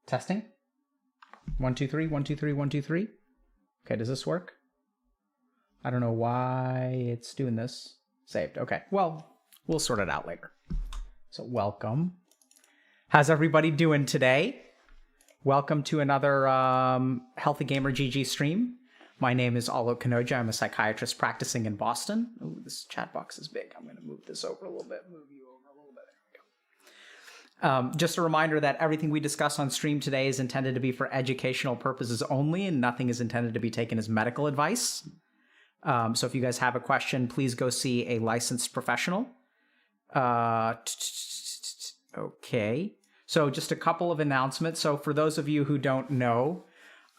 Testing. 1, 2, 3, 1, 2, 3, 1, 2, 3. Okay, does this work? I don't know why it's doing this. Saved. Okay, well, we'll sort it out later. So welcome. How's everybody doing today? Welcome to another Healthy Gamer GG stream. My name is Alok Kanoja. I'm a psychiatrist practicing in Boston. Ooh, this chat box is big. I'm going to move this over a little bit. Move you over a little bit. There we go. Just a reminder that everything we discuss on stream today is intended to be for educational purposes only, and nothing is intended to be taken as medical advice. So if you guys have a question, please go see a licensed professional. Okay. So just a couple of announcements. So for those of you who don't know,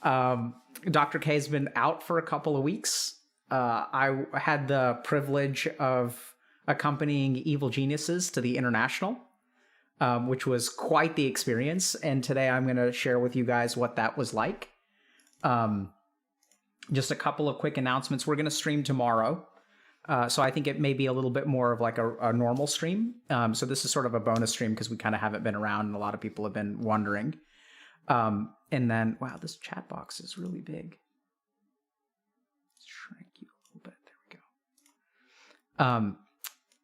Dr. K has been out for a couple of weeks. I had the privilege of accompanying Evil Geniuses to the International, which was quite the experience. And today I'm going to share with you guys what that was like. Just a couple of quick announcements. We're going to stream tomorrow. So I think it may be a little bit more of like a normal stream. So this is sort of a bonus stream because we kind of haven't been around and a lot of people have been wondering. And then, wow, this chat box is really big. Let's shrink you a little bit. There we go.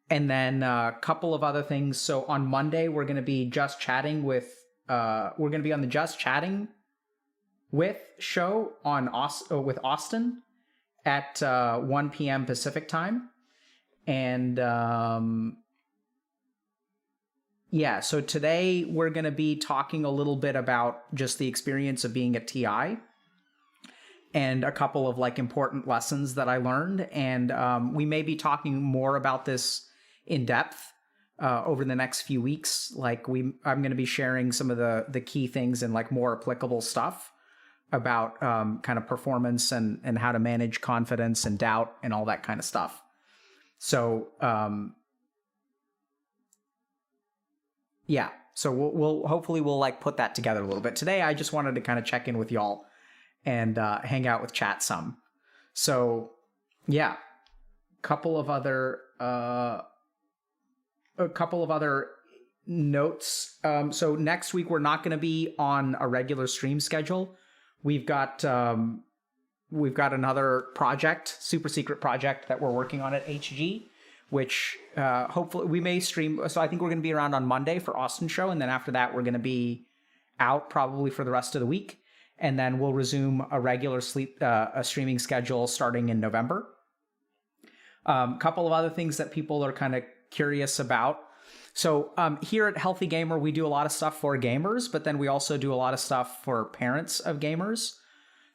And then a couple of other things. So on Monday, we're going to be just chatting with, we're going to be on the Just Chatting With show on with Austin at 1 p.m. Pacific time. And yeah, so today we're going to be talking a little bit about just the experience of being at TI and a couple of like important lessons that I learned. And we may be talking more about this in depth over the next few weeks. Like I'm going to be sharing some of the key things and like more applicable stuff about kind of performance and how to manage confidence and doubt and all that kind of stuff. So yeah, so we'll hopefully we'll like put that together a little bit. Today I just wanted to kind of check in with y'all and hang out with chat some. So yeah, a couple of other notes. So next week we're not going to be on a regular stream schedule. We've got another project, super secret project that we're working on at HG, which hopefully we may stream. So I think we're going to be around on Monday for Austin show. And then after that, we're going to be out probably for the rest of the week. And then we'll resume a regular streaming schedule starting in November. Couple of other things that people are kind of curious about. So here at Healthy Gamer, we do a lot of stuff for gamers, but then we also do a lot of stuff for parents of gamers.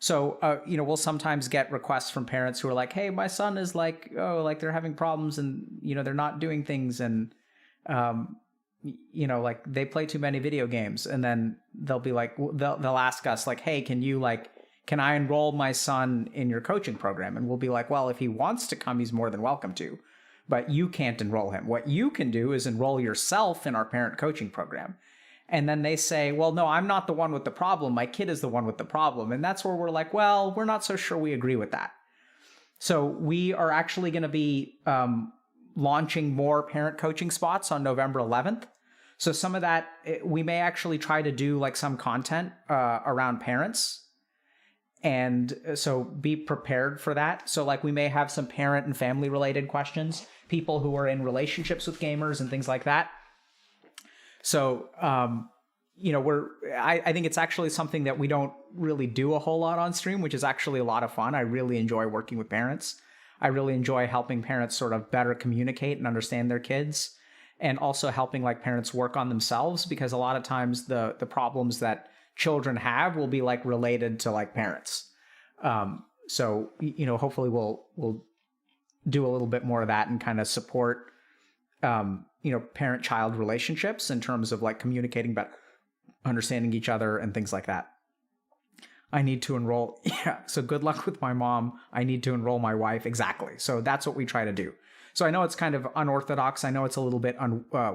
So, we'll sometimes get requests from parents who are like, hey, my son is like, they're having problems and, they're not doing things. And, like they play too many video games. And then they'll be like, they'll ask us like, hey, can I enroll my son in your coaching program? And we'll be like, well, if he wants to come, he's more than welcome to. But you can't enroll him. What you can do is enroll yourself in our parent coaching program. And then they say, well, no, I'm not the one with the problem. My kid is the one with the problem. And that's where we're like, well, we're not so sure we agree with that. So we are actually going to be launching more parent coaching spots on November 11th. So some of that, we may actually try to do like some content around parents. And so be prepared for that. So like we may have some parent and family related questions, people who are in relationships with gamers and things like that. So, I think it's actually something that we don't really do a whole lot on stream, which is actually a lot of fun. I really enjoy working with parents. I really enjoy helping parents sort of better communicate and understand their kids, and also helping like parents work on themselves, because a lot of times the problems that children have will be like related to like parents. So, hopefully we'll do a little bit more of that and kind of support, parent-child relationships in terms of like communicating better, understanding each other and things like that. I need to enroll. Yeah. So good luck with my mom. I need to enroll my wife. Exactly. So that's what we try to do. So I know it's kind of unorthodox. I know it's a little bit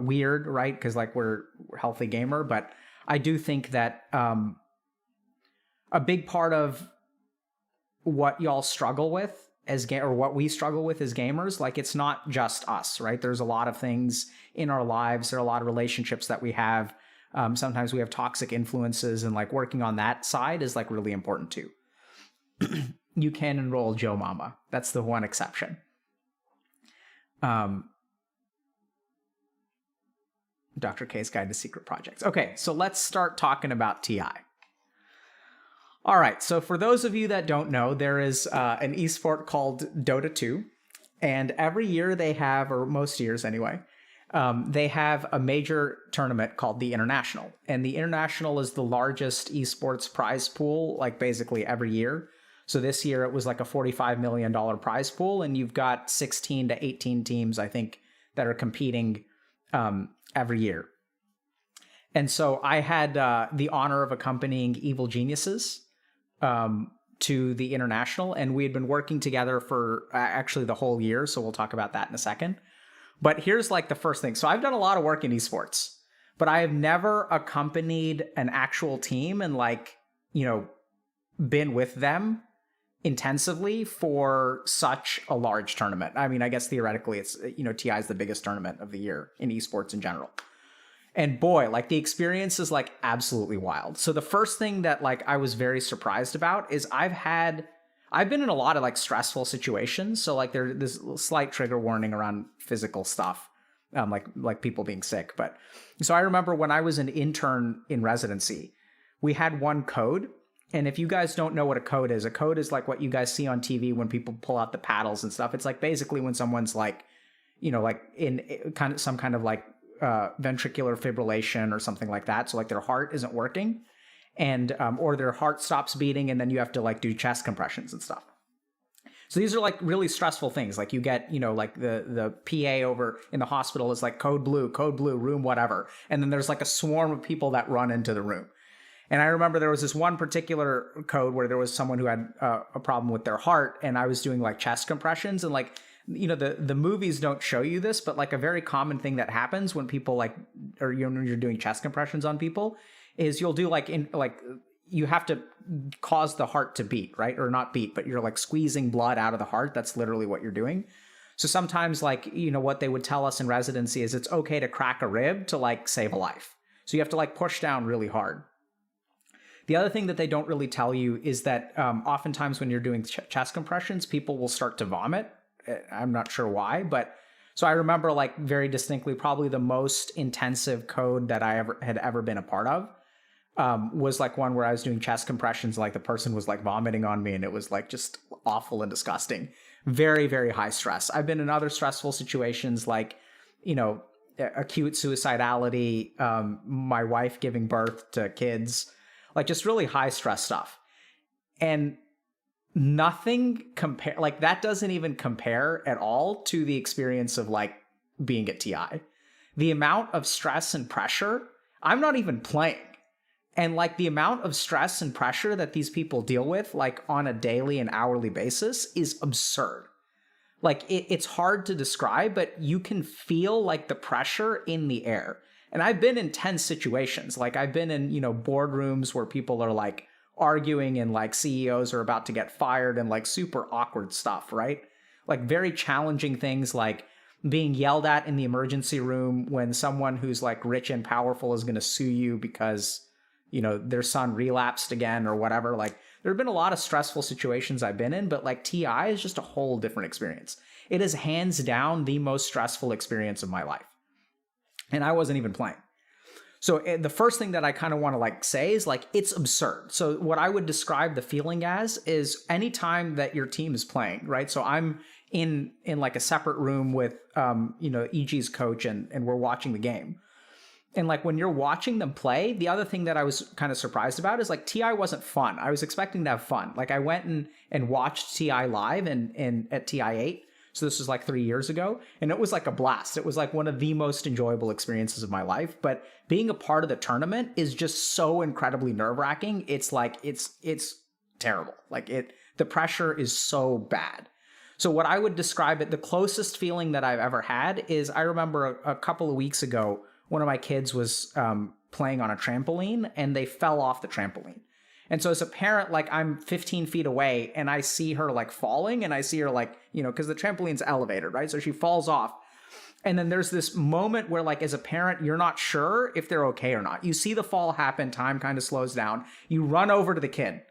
weird, right? Because like we're Healthy Gamer, but I do think that a big part of what y'all struggle with or what we struggle with as gamers, like it's not just us, right? There's a lot of things in our lives. There are a lot of relationships that we have Sometimes we have toxic influences, and like working on that side is like really important too. You can enroll Joe Mama. That's the one exception. Dr. K's Guide to Secret Projects. Okay, so let's start talking about TI. All right, so for those of you that don't know, there is an esport called Dota 2, and every year they have, or most years anyway, they have a major tournament called the International. And the International is the largest esports prize pool, like basically every year. So this year it was like a $45 million prize pool, and you've got 16 to 18 teams, I think, that are competing every year. And so I had the honor of accompanying Evil Geniuses to the International, and we had been working together for actually the whole year, so we'll talk about that in a second. But here's like the first thing. So I've done a lot of work in esports, but I have never accompanied an actual team and like, you know, been with them intensively for such a large tournament. I mean, I guess theoretically it's, you know, TI is the biggest tournament of the year in esports in general. And boy, like the experience is like absolutely wild. So the first thing that like I was very surprised about is I've been in a lot of like stressful situations. So like there's this slight trigger warning around physical stuff, like people being sick. But so I remember when I was an intern in residency, we had one code. And if you guys don't know what a code is like what you guys see on TV when people pull out the paddles and stuff. It's like basically when someone's like, you know, like in kind of some kind of like ventricular fibrillation or something like that. So like their heart isn't working, and or their heart stops beating, and then you have to like do chest compressions and stuff. So these are like really stressful things. Like you get, you know, like the PA over in the hospital is like code blue, room, whatever. And then there's like a swarm of people that run into the room. And I remember there was this one particular code where there was someone who had a problem with their heart, and I was doing like chest compressions, and like, you know, the movies don't show you this, but like a very common thing that happens when people like, or you know, when you're doing chest compressions on people, is you'll do like you have to cause the heart to beat, right? Or not beat, but you're like squeezing blood out of the heart. That's literally what you're doing. So sometimes like, you know, what they would tell us in residency is it's okay to crack a rib to like save a life. So you have to like push down really hard. The other thing that they don't really tell you is that oftentimes when you're doing chest compressions, people will start to vomit. I'm not sure why, but so I remember like very distinctly, probably the most intensive code that I had ever been a part of was like one where I was doing chest compressions, like the person was like vomiting on me, and it was like just awful and disgusting. Very, very high stress. I've been in other stressful situations like, you know, acute suicidality, my wife giving birth to kids, like just really high stress stuff. And nothing compare, like that doesn't even compare at all to the experience of like being at TI. The amount of stress and pressure, I'm not even playing. And like the amount of stress and pressure that these people deal with like on a daily and hourly basis is absurd. Like it's hard to describe, but you can feel like the pressure in the air. And I've been in tense situations. Like I've been in, you know, boardrooms where people are like arguing and like CEOs are about to get fired and like super awkward stuff, right? Like very challenging things like being yelled at in the emergency room when someone who's like rich and powerful is going to sue you because, you know, their son relapsed again or whatever. Like there have been a lot of stressful situations I've been in, but like TI is just a whole different experience. It is hands down the most stressful experience of my life. And I wasn't even playing. So the first thing that I kind of want to like say is like, it's absurd. So what I would describe the feeling as is anytime that your team is playing, right? So I'm in like a separate room with, you know, EG's coach and we're watching the game. And like when you're watching them play, the other thing that I was kind of surprised about is like TI wasn't fun. I was expecting to have fun. Like I went and watched TI live and at TI 8. So this was like 3 years ago, and it was like a blast. It was like one of the most enjoyable experiences of my life. But being a part of the tournament is just so incredibly nerve-wracking. It's like, it's terrible. Like the pressure is so bad. So what I would describe it, the closest feeling that I've ever had is I remember a couple of weeks ago, one of my kids was playing on a trampoline and they fell off the trampoline. And so as a parent, like I'm 15 feet away and I see her like falling and I see her like, you know, because the trampoline's elevated, right? So she falls off And then there's this moment where, like, as a parent, you're not sure if they're okay or not. You see the fall happen, time kind of slows down. You run over to the kid.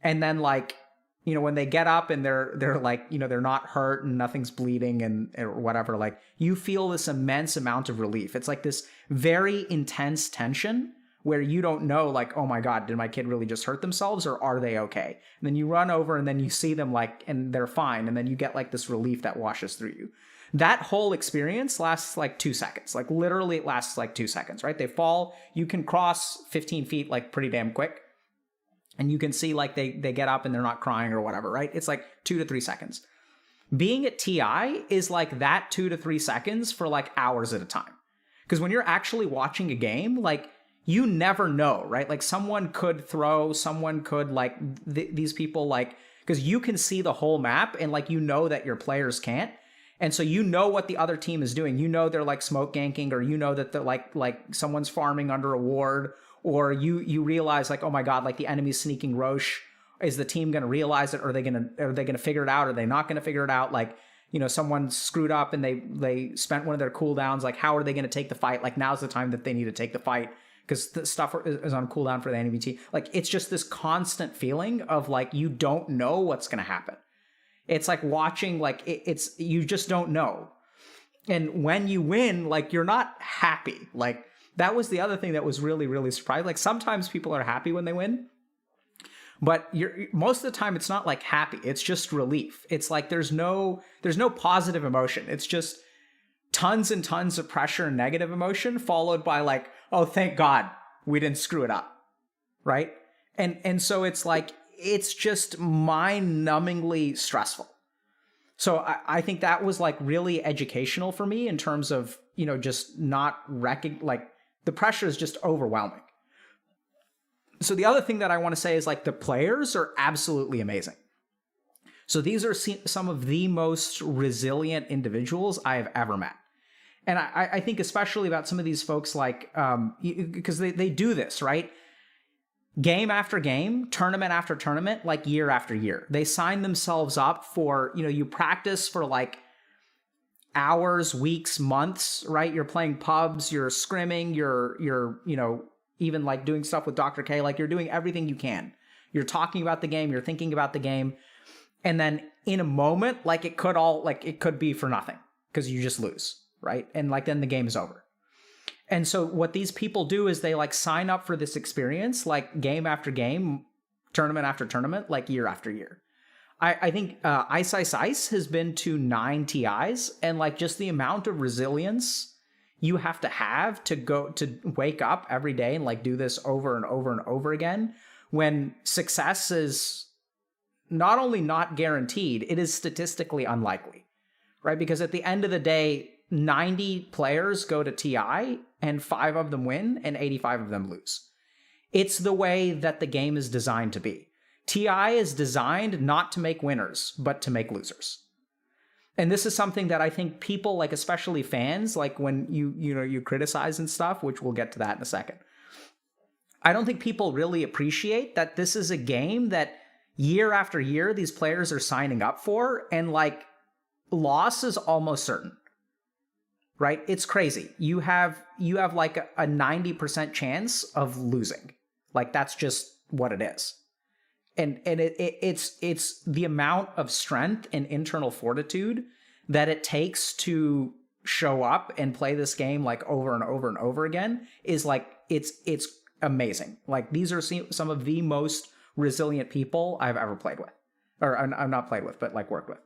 And then, like, you know, when they get up and they're like, you know, they're not hurt and nothing's bleeding and or whatever, like, you feel this immense amount of relief. It's like this very intense tension where you don't know, like, oh my God, did my kid really just hurt themselves or are they okay? And then you run over and then you see them, like, and they're fine. And then you get like this relief that washes through you. That whole experience lasts like 2 seconds. Like, literally it lasts like 2 seconds, right? They fall, you can cross 15 feet like pretty damn quick. And you can see like they get up and they're not crying or whatever, right? It's like 2 to 3 seconds. Being at TI is like that 2 to 3 seconds for like hours at a time. Because when you're actually watching a game, like, you never know, right? Like, someone could throw, someone could like these people, like, because you can see the whole map and like, you know that your players can't. And so you know what the other team is doing. You know they're like smoke ganking, or you know that they're like someone's farming under a ward, or you realize like, oh my God, like the enemy's sneaking Roche. Is the team going to realize it? Or are they going to figure it out? Are they not going to figure it out? Like, you know, someone screwed up and they spent one of their cooldowns. Like, how are they going to take the fight? Like, now's the time that they need to take the fight because the stuff is on cooldown for the enemy team. Like, it's just this constant feeling of like, you don't know what's going to happen. It's like watching, like, it's you just don't know. And when you win, like, you're not happy. Like, that was the other thing that was really, really surprising. Like, sometimes people are happy when they win, but most of the time it's not like happy. It's just relief. It's like there's no positive emotion. It's just tons and tons of pressure and negative emotion followed by like, oh, thank God we didn't screw it up, right? And so it's like, it's just mind-numbingly stressful. So I think that was like really educational for me in terms of, you know, just not like the pressure is just overwhelming. So the other thing that I want to say is like the players are absolutely amazing. So these are some of the most resilient individuals I have ever met. And I think especially about some of these folks, like, because they do this, right? Game after game, tournament after tournament, like year after year. They sign themselves up for, you know, you practice for like hours, weeks, months, right? You're playing pubs, you're scrimming, you're, you know, even like doing stuff with Dr. K, like you're doing everything you can. You're talking about the game, you're thinking about the game. And then in a moment, like it could be for nothing because you just lose, right? And like then the game is over. And so what these people do is they like sign up for this experience, like game after game, tournament after tournament, like year after year. I think Ice has been to 9 TIs, and like just the amount of resilience you have to go to wake up every day and like do this over and over and over again, when success is not only not guaranteed, it is statistically unlikely, right? Because at the end of the day, 90 players go to TI and 5 of them win and 85 of them lose. It's the way that the game is designed to be. TI is designed not to make winners, but to make losers. And this is something that I think people, like especially fans, like when you criticize and stuff, which we'll get to that in a second. I don't think people really appreciate that this is a game that year after year these players are signing up for, and like loss is almost certain. Right? It's crazy. You have like a 90% chance of losing. Like that's just what it is. And it's the amount of strength and internal fortitude that it takes to show up and play this game like over and over and over again is like it's amazing. Like these are some of the most resilient people I've ever played with. Or I'm not played with, but like worked with.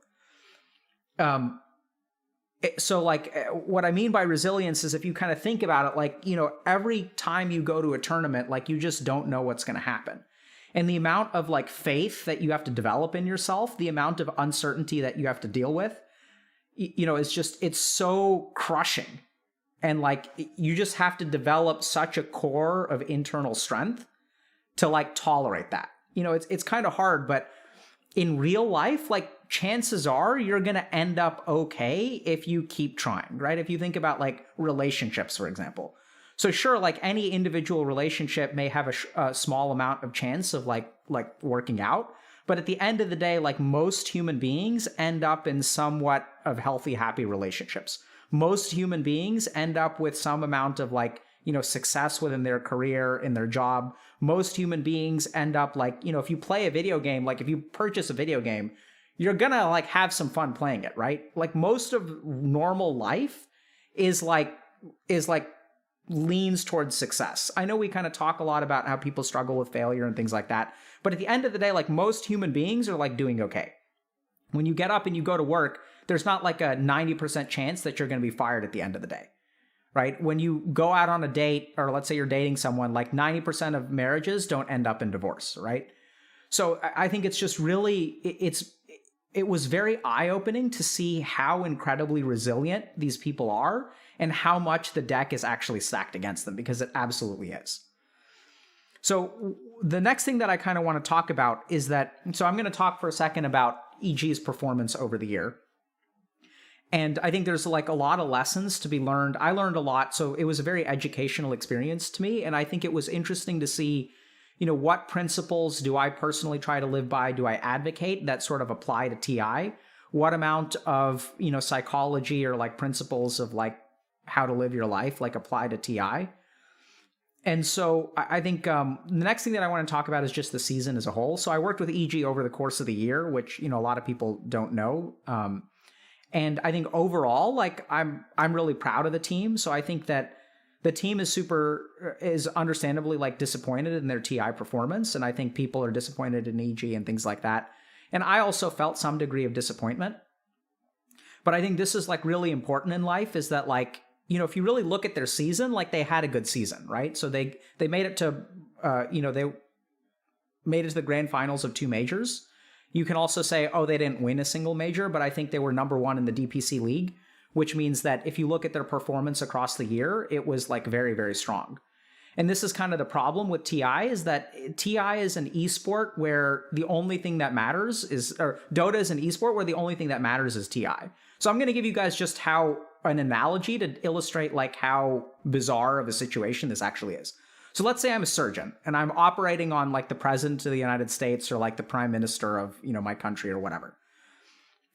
So like what I mean by resilience is if you kind of think about it, like, you know, every time you go to a tournament, like you just don't know what's going to happen. And the amount of like faith that you have to develop in yourself, the amount of uncertainty that you have to deal with, you know, it's so crushing. And like, you just have to develop such a core of internal strength to like tolerate that. You know, it's kind of hard, but in real life, like chances are you're going to end up okay if you keep trying, right? If you think about like relationships, for example. So sure, like any individual relationship may have a small amount of chance of like working out. But at the end of the day, like most human beings end up in somewhat of healthy, happy relationships. most human beings end up with some amount of like, success within their career, in their job. Most human beings end up like, if you play a video game, like if you purchase a video game, you're gonna like have some fun playing it, right? Like most of normal life is like leans towards success. I know we kind of talk a lot about how people struggle with failure and things like that, but at the end of the day, like most human beings are like doing okay. When you get up and you go to work, there's not like a 90% chance that you're going to be fired at the end of the day, right? When you go out on a date, or let's say you're dating someone, like 90% of marriages don't end up in divorce, right? So I think it's just really, it was very eye-opening to see how incredibly resilient these people are and how much the deck is actually stacked against them, because it absolutely is. So the next thing that I kind of want to talk about is that, so I'm going to talk for a second about EG's performance over the year. And I think there's like a lot of lessons to be learned. I learned a lot, so it was a very educational experience to me. And I think it was interesting to see, what principles do I personally try to live by? Do I advocate that sort of apply to TI? What amount of, psychology or like principles of like how to live your life, like apply to TI? And so I think the next thing that I want to talk about is just the season as a whole. So I worked with EG over the course of the year, which, a lot of people don't know. And I think overall, like I'm really proud of the team. So I think that the team is understandably like disappointed in their TI performance. And I think people are disappointed in EG and things like that. And I also felt some degree of disappointment. But I think this is like really important in life, is that like, if you really look at their season, like they had a good season, right? So they made it to, they made it to the grand finals of 2 majors. You can also say, oh, they didn't win a single major, but I think they were number 1 in the DPC league, which means that if you look at their performance across the year, it was like very, very strong. And this is kind of the problem with TI, is that TI is an esport where the only thing that matters is, or Dota is an esport where the only thing that matters is TI. So I'm going to give you guys just an analogy to illustrate like how bizarre of a situation this actually is. So let's say I'm a surgeon and I'm operating on like the president of the United States or like the prime minister of, my country or whatever.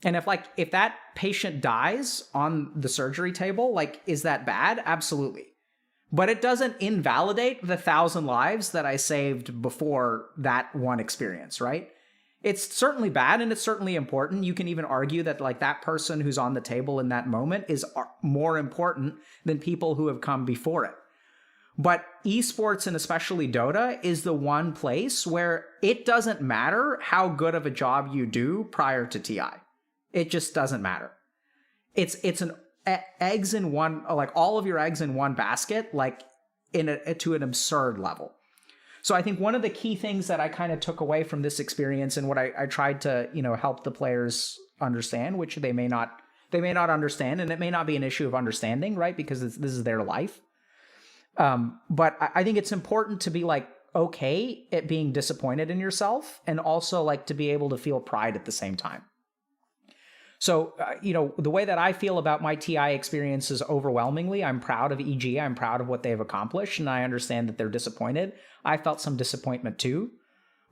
And if that patient dies on the surgery table, like, is that bad? Absolutely. But it doesn't invalidate the 1,000 lives that I saved before that one experience, right? It's certainly bad and it's certainly important. You can even argue that like that person who's on the table in that moment is more important than people who have come before it. But esports, and especially Dota, is the one place where it doesn't matter how good of a job you do prior to TI. It just doesn't matter. It's an eggs in one, like all of your eggs in one basket, like to an absurd level. So I think one of the key things that I kind of took away from this experience, and what I tried to, help the players understand, which they may not understand, and it may not be an issue of understanding, right? Because this is their life. But I think it's important to be like okay at being disappointed in yourself, and also like to be able to feel pride at the same time. So, the way that I feel about my TI experience is overwhelmingly, I'm proud of EG. I'm proud of what they've accomplished, and I understand that they're disappointed. I felt some disappointment too.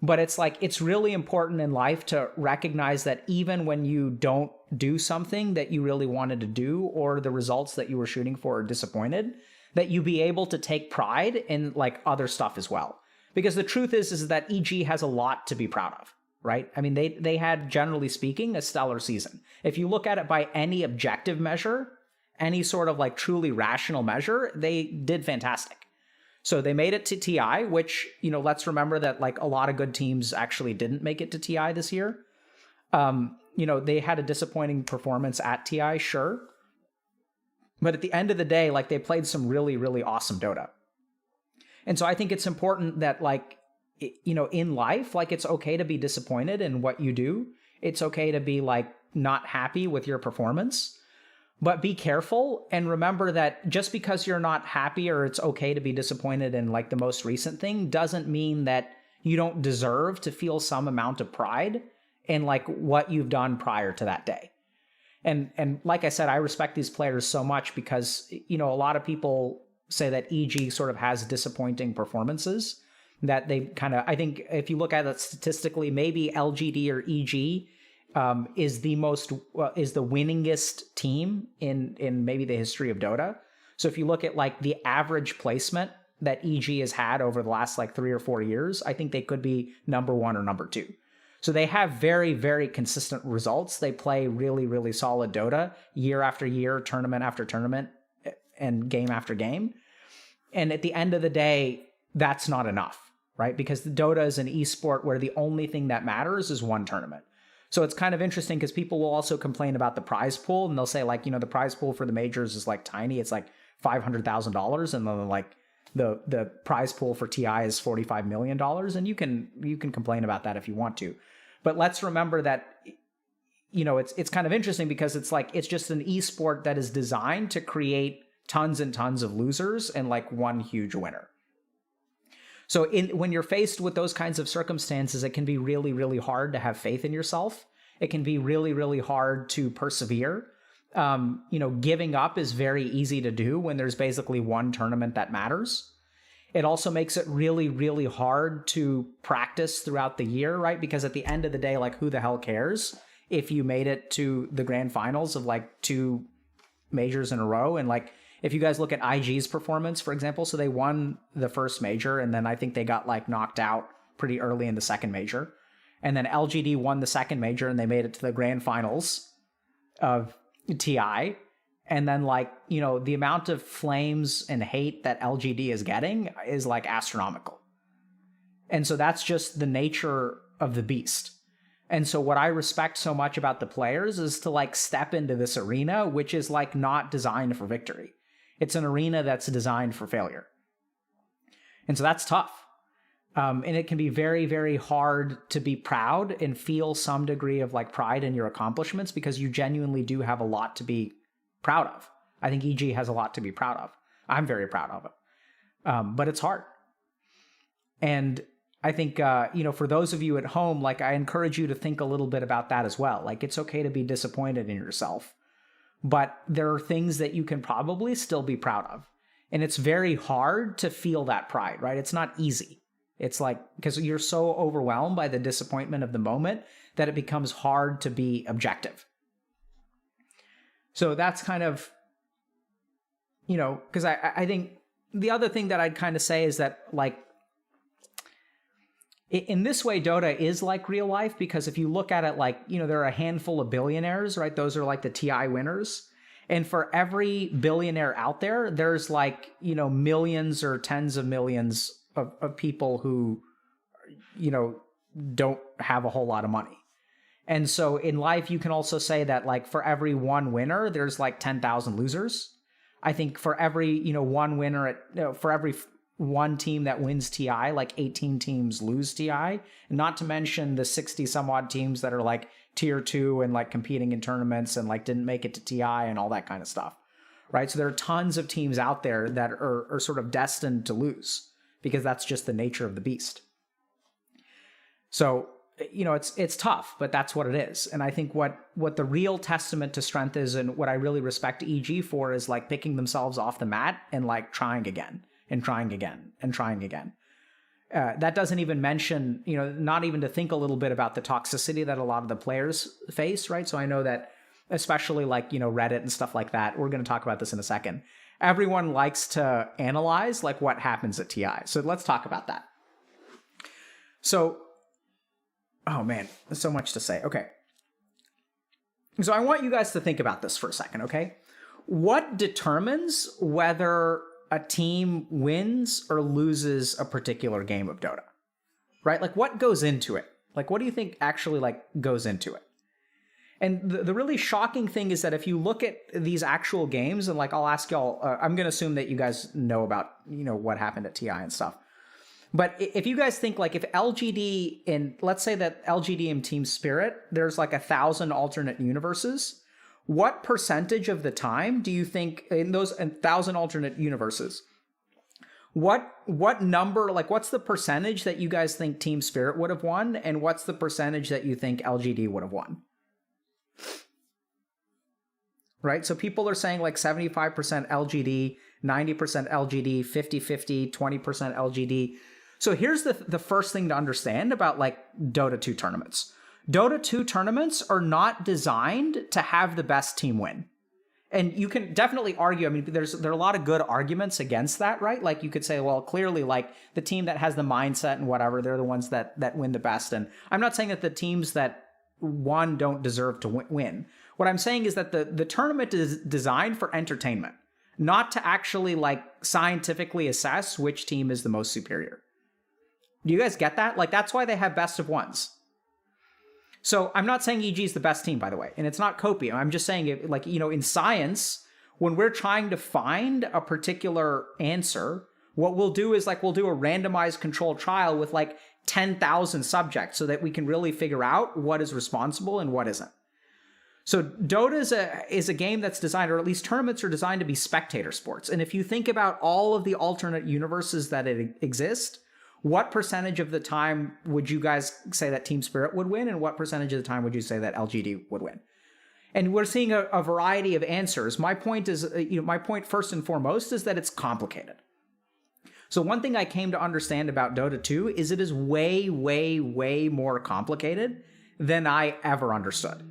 But it's like, it's really important in life to recognize that even when you don't do something that you really wanted to do, or the results that you were shooting for are disappointed, that you be able to take pride in like other stuff as well. Because the truth is that EG has a lot to be proud of, right? I mean, they had, generally speaking, a stellar season. If you look at it by any objective measure, any sort of like truly rational measure, they did fantastic. So they made it to TI, which, let's remember that like a lot of good teams actually didn't make it to TI this year. They had a disappointing performance at TI, sure. But at the end of the day, like they played some really, really awesome Dota. And so I think it's important that like, in life, like it's okay to be disappointed in what you do. It's okay to be like not happy with your performance, but be careful and remember that just because you're not happy, or it's okay to be disappointed in like the most recent thing, doesn't mean that you don't deserve to feel some amount of pride in like what you've done prior to that day. And like I said, I respect these players so much because, a lot of people say that EG sort of has disappointing performances, that they kind of, I think if you look at it statistically, maybe LGD or EG is the winningest team in maybe the history of Dota. So if you look at like the average placement that EG has had over the last like 3 or 4 years, I think they could be number 1 or number 2. So they have very, very consistent results. They play really, really solid Dota year after year, tournament after tournament, and game after game. And at the end of the day, that's not enough, right? Because the Dota is an esport where the only thing that matters is one tournament. So it's kind of interesting because people will also complain about the prize pool, and they'll say like, the prize pool for the majors is like tiny. It's like $500,000, and then like the prize pool for TI is $45 million. And you can complain about that if you want to. But let's remember that, it's kind of interesting because it's like, it's just an esport that is designed to create tons and tons of losers and like one huge winner. So when you're faced with those kinds of circumstances, it can be really, really hard to have faith in yourself. It can be really, really hard to persevere. Giving up is very easy to do when there's basically one tournament that matters. It also makes it really, really hard to practice throughout the year, right? Because at the end of the day, like, who the hell cares if you made it to the grand finals of like 2 majors in a row? And like, if you guys look at IG's performance, for example, so they won the first major, and then I think they got like knocked out pretty early in the second major. And then LGD won the second major, and they made it to the grand finals of TI. And then like, the amount of flames and hate that LGD is getting is like astronomical. And so that's just the nature of the beast. And so what I respect so much about the players is to like step into this arena, which is like not designed for victory. It's an arena that's designed for failure. And so that's tough. And it can be very, very hard to be proud and feel some degree of like pride in your accomplishments because you genuinely do have a lot to be proud of. I think EG has a lot to be proud of. I'm very proud of it. But it's hard. And I think, for those of you at home, like I encourage you to think a little bit about that as well. Like it's okay to be disappointed in yourself, but there are things that you can probably still be proud of. And it's very hard to feel that pride, right? It's not easy. It's like, because you're so overwhelmed by the disappointment of the moment that it becomes hard to be objective. So that's kind of, because I think the other thing that I'd kind of say is that like, in this way, Dota is like real life, because if you look at it like, there are a handful of billionaires, right? Those are like the TI winners. And for every billionaire out there, there's like, millions or tens of millions of people who, don't have a whole lot of money. And so in life, you can also say that like for every one winner, there's like 10,000 losers. I think for every, one winner, for every one team that wins TI, like 18 teams lose TI, not to mention the 60 some odd teams that are like tier 2 and like competing in tournaments and like didn't make it to TI and all that kind of stuff, right? So there are tons of teams out there that are sort of destined to lose because that's just the nature of the beast. So, it's tough, but that's what it is. And I think what the real testament to strength is, and what I really respect EG for, is like picking themselves off the mat and like trying again and trying again and trying again. That doesn't even mention, not even to think a little bit about the toxicity that a lot of the players face, right? So I know that especially like, Reddit and stuff like that, we're going to talk about this in a second. Everyone likes to analyze like what happens at TI. So let's talk about that. So, oh man, there's so much to say. Okay. So I want you guys to think about this for a second, okay? What determines whether a team wins or loses a particular game of Dota, right? Like what goes into it? Like what do you think actually like goes into it? And the really shocking thing is that if you look at these actual games, and like I'll ask y'all, I'm going to assume that you guys know about, what happened at TI and stuff. But if you guys think like if LGD in, let's say that LGD in Team Spirit, there's like 1,000 alternate universes. What percentage of the time do you think in those 1,000 alternate universes, what number, like what's the percentage that you guys think Team Spirit would have won? And what's the percentage that you think LGD would have won? Right? So people are saying like 75% LGD, 90% LGD, 50-50, 20% LGD. So here's the first thing to understand about like Dota 2 tournaments. Dota 2 tournaments are not designed to have the best team win. And you can definitely argue, I mean, there are a lot of good arguments against that, right? Like you could say, well, clearly like the team that has the mindset and whatever, they're the ones that win the best. And I'm not saying that the teams that won don't deserve to win. What I'm saying is that the tournament is designed for entertainment, not to actually like scientifically assess which team is the most superior. Do you guys get that? Like that's why they have best of ones. So I'm not saying EG is the best team, by the way, and it's not copium. I'm just saying, it, like, you know, in science, when we're trying to find a particular answer, what we'll do is like we'll do a randomized controlled trial with like 10,000 subjects so that we can really figure out what is responsible and what isn't. So Dota is a game that's designed, or at least tournaments are designed to be spectator sports. And if you think about all of the alternate universes that exist, what percentage of the time would you guys say that Team Spirit would win? And what percentage of the time would you say that LGD would win? And we're seeing a variety of answers. My point is, my point first and foremost is that it's complicated. So one thing I came to understand about Dota 2 is it is way, way, way more complicated than I ever understood.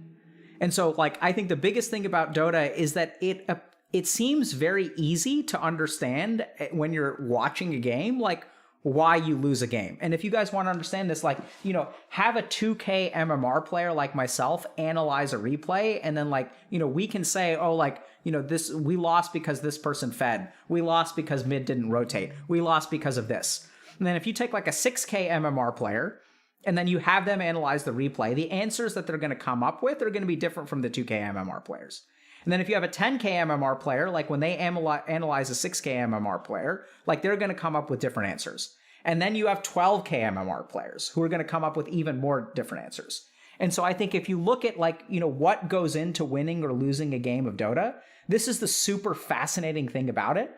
And so like, I think the biggest thing about Dota is that it seems very easy to understand when you're watching a game, like, why you lose a game. And if you guys want to understand this, like, you know, have a 2K MMR player like myself analyze a replay, and then like, you know, we can say, oh, like, you know, this, we lost because this person fed. We lost because mid didn't rotate. We lost because of this. And then if you take like a 6K MMR player, and then you have them analyze the replay, the answers that they're going to come up with are going to be different from the 2K MMR players. And then if you have a 10K MMR player, like when they analyze a 6K MMR player, like they're going to come up with different answers. And then you have 12K MMR players who are going to come up with even more different answers. And so I think if you look at like, you know, what goes into winning or losing a game of Dota, this is the super fascinating thing about it.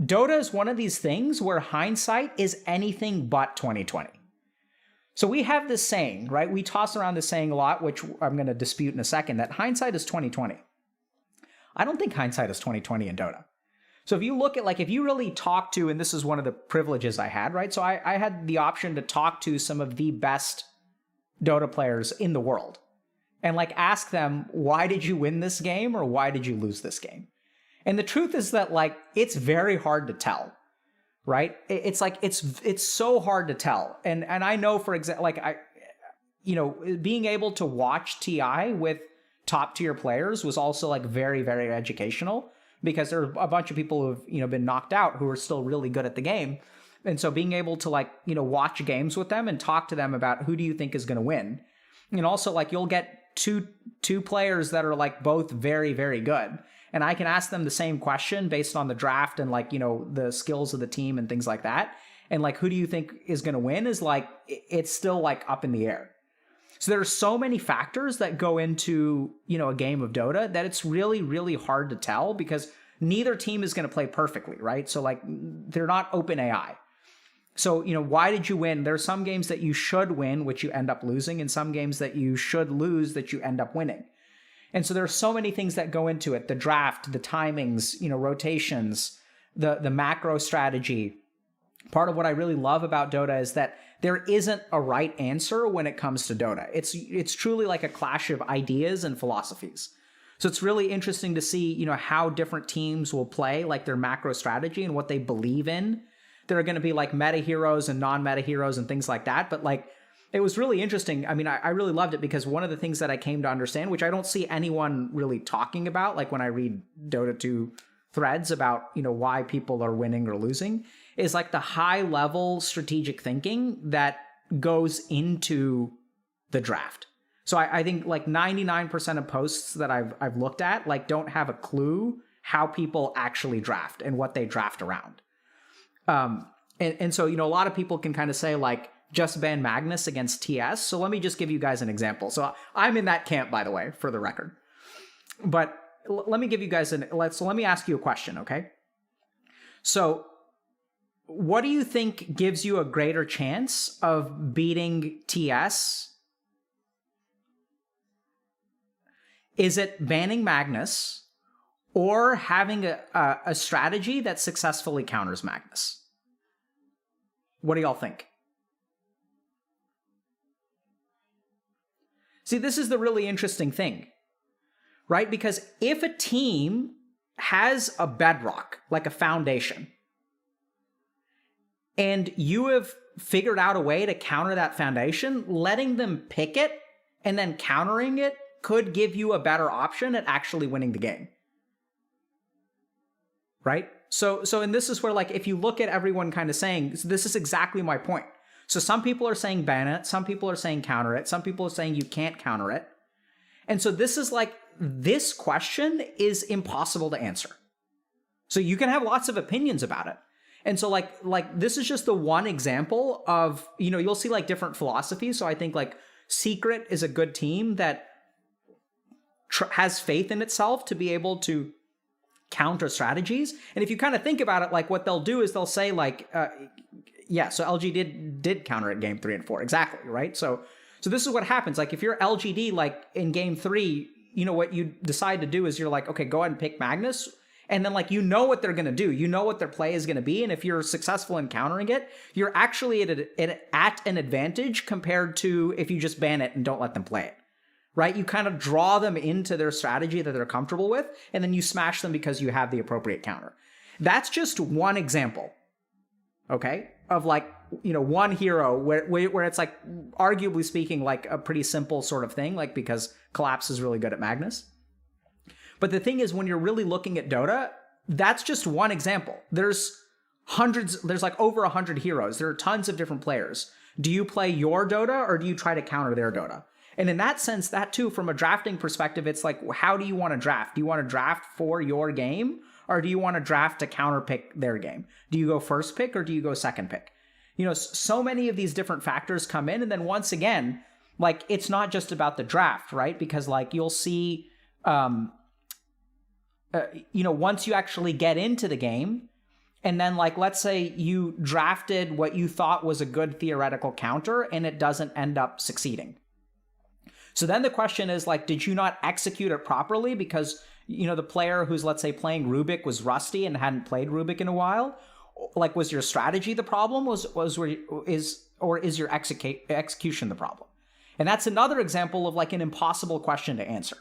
Dota is one of these things where hindsight is anything but 2020. So we have this saying, right? We toss around this saying a lot, which I'm going to dispute in a second, that hindsight is 2020. I don't think hindsight is 2020 in Dota. So if you look at, like, if you really talk to, and this is one of the privileges I had, right? So I had the option to talk to some of the best Dota players in the world and like ask them, why did you win this game or why did you lose this game? And the truth is that like, it's very hard to tell, right? It's like, it's so hard to tell. And I know, for example, like being able to watch TI with top tier players was also like very, very educational, because there are a bunch of people who have, you know, been knocked out who are still really good at the game. And so being able to like, you know, watch games with them and talk to them about who do you think is going to win. And also like you'll get two players that are like both very, very good. And I can ask them the same question based on the draft and like, you know, the skills of the team and things like that. And like, who do you think is going to win is like, it's still like up in the air. So there are so many factors that go into, you know, a game of Dota that it's really, really hard to tell, because neither team is going to play perfectly, right? So like, they're not open AI. So, you know, why did you win? There are some games that you should win, which you end up losing, and some games that you should lose that you end up winning. And so there are so many things that go into it: the draft, the timings, you know, rotations, the macro strategy. Part of what I really love about Dota is that there isn't a right answer when it comes to Dota. It's truly like a clash of ideas and philosophies. So it's really interesting to see, you know, how different teams will play like their macro strategy and what they believe in. There are going to be like meta heroes and non-meta heroes and things like that. But like, it was really interesting. I mean, I really loved it, because one of the things that I came to understand, which I don't see anyone really talking about, like when I read Dota 2 threads about, you know, why people are winning or losing, is like the high level strategic thinking that goes into the draft. So I think like 99% of posts that I've looked at like don't have a clue how people actually draft and what they draft around. And so, you know, a lot of people can kind of say like, just ban Magnus against TS. So let me just give you guys an example. So I'm in that camp, by the way, for the record. But let me give you guys let me ask you a question, okay? So what do you think gives you a greater chance of beating TS? Is it banning Magnus or having a strategy that successfully counters Magnus? What do y'all think? See, this is the really interesting thing, right? Because if a team has a bedrock, like a foundation, and you have figured out a way to counter that foundation, letting them pick it and then countering it could give you a better option at actually winning the game. Right? So and this is where, like, if you look at everyone kind of saying, so this is exactly my point. So some people are saying ban it, some people are saying counter it, some people are saying you can't counter it. And so this is like, this question is impossible to answer. So you can have lots of opinions about it. And so like this is just the one example of, you know, you'll see like different philosophies. So I think like Secret is a good team that has faith in itself to be able to counter strategies. And if you kind of think about it, like what they'll do is they'll say like, yeah, so LG did counter at game 3 and 4. Exactly, right? So this is what happens. Like if you're LGD, like in game 3, you know, what you decide to do is you're like, okay, go ahead and pick Magnus. And then like, you know what they're going to do. You know what their play is going to be. And if you're successful in countering it, you're actually at an advantage compared to if you just ban it and don't let them play it. Right? You kind of draw them into their strategy that they're comfortable with, and then you smash them because you have the appropriate counter. That's just one example, okay, of like, you know, one hero where it's like, arguably speaking, like a pretty simple sort of thing, like because Collapse is really good at Magnus. But the thing is, when you're really looking at Dota, that's just one example. There's like over 100 heroes. There are tons of different players. Do you play your Dota or do you try to counter their Dota? And in that sense, that too, from a drafting perspective, it's like, how do you want to draft? Do you want to draft for your game, or do you want to draft to counter pick their game? Do you go first pick or do you go second pick? You know, so many of these different factors come in. And then once again, like, it's not just about the draft, right? Because like you'll see, you know, once you actually get into the game, and then like, let's say you drafted what you thought was a good theoretical counter and it doesn't end up succeeding. So then the question is like, did you not execute it properly because, you know, the player who's, let's say, playing Rubik was rusty and hadn't played Rubik in a while? Like, was your strategy the problem? Or is your execution the problem? And that's another example of like an impossible question to answer.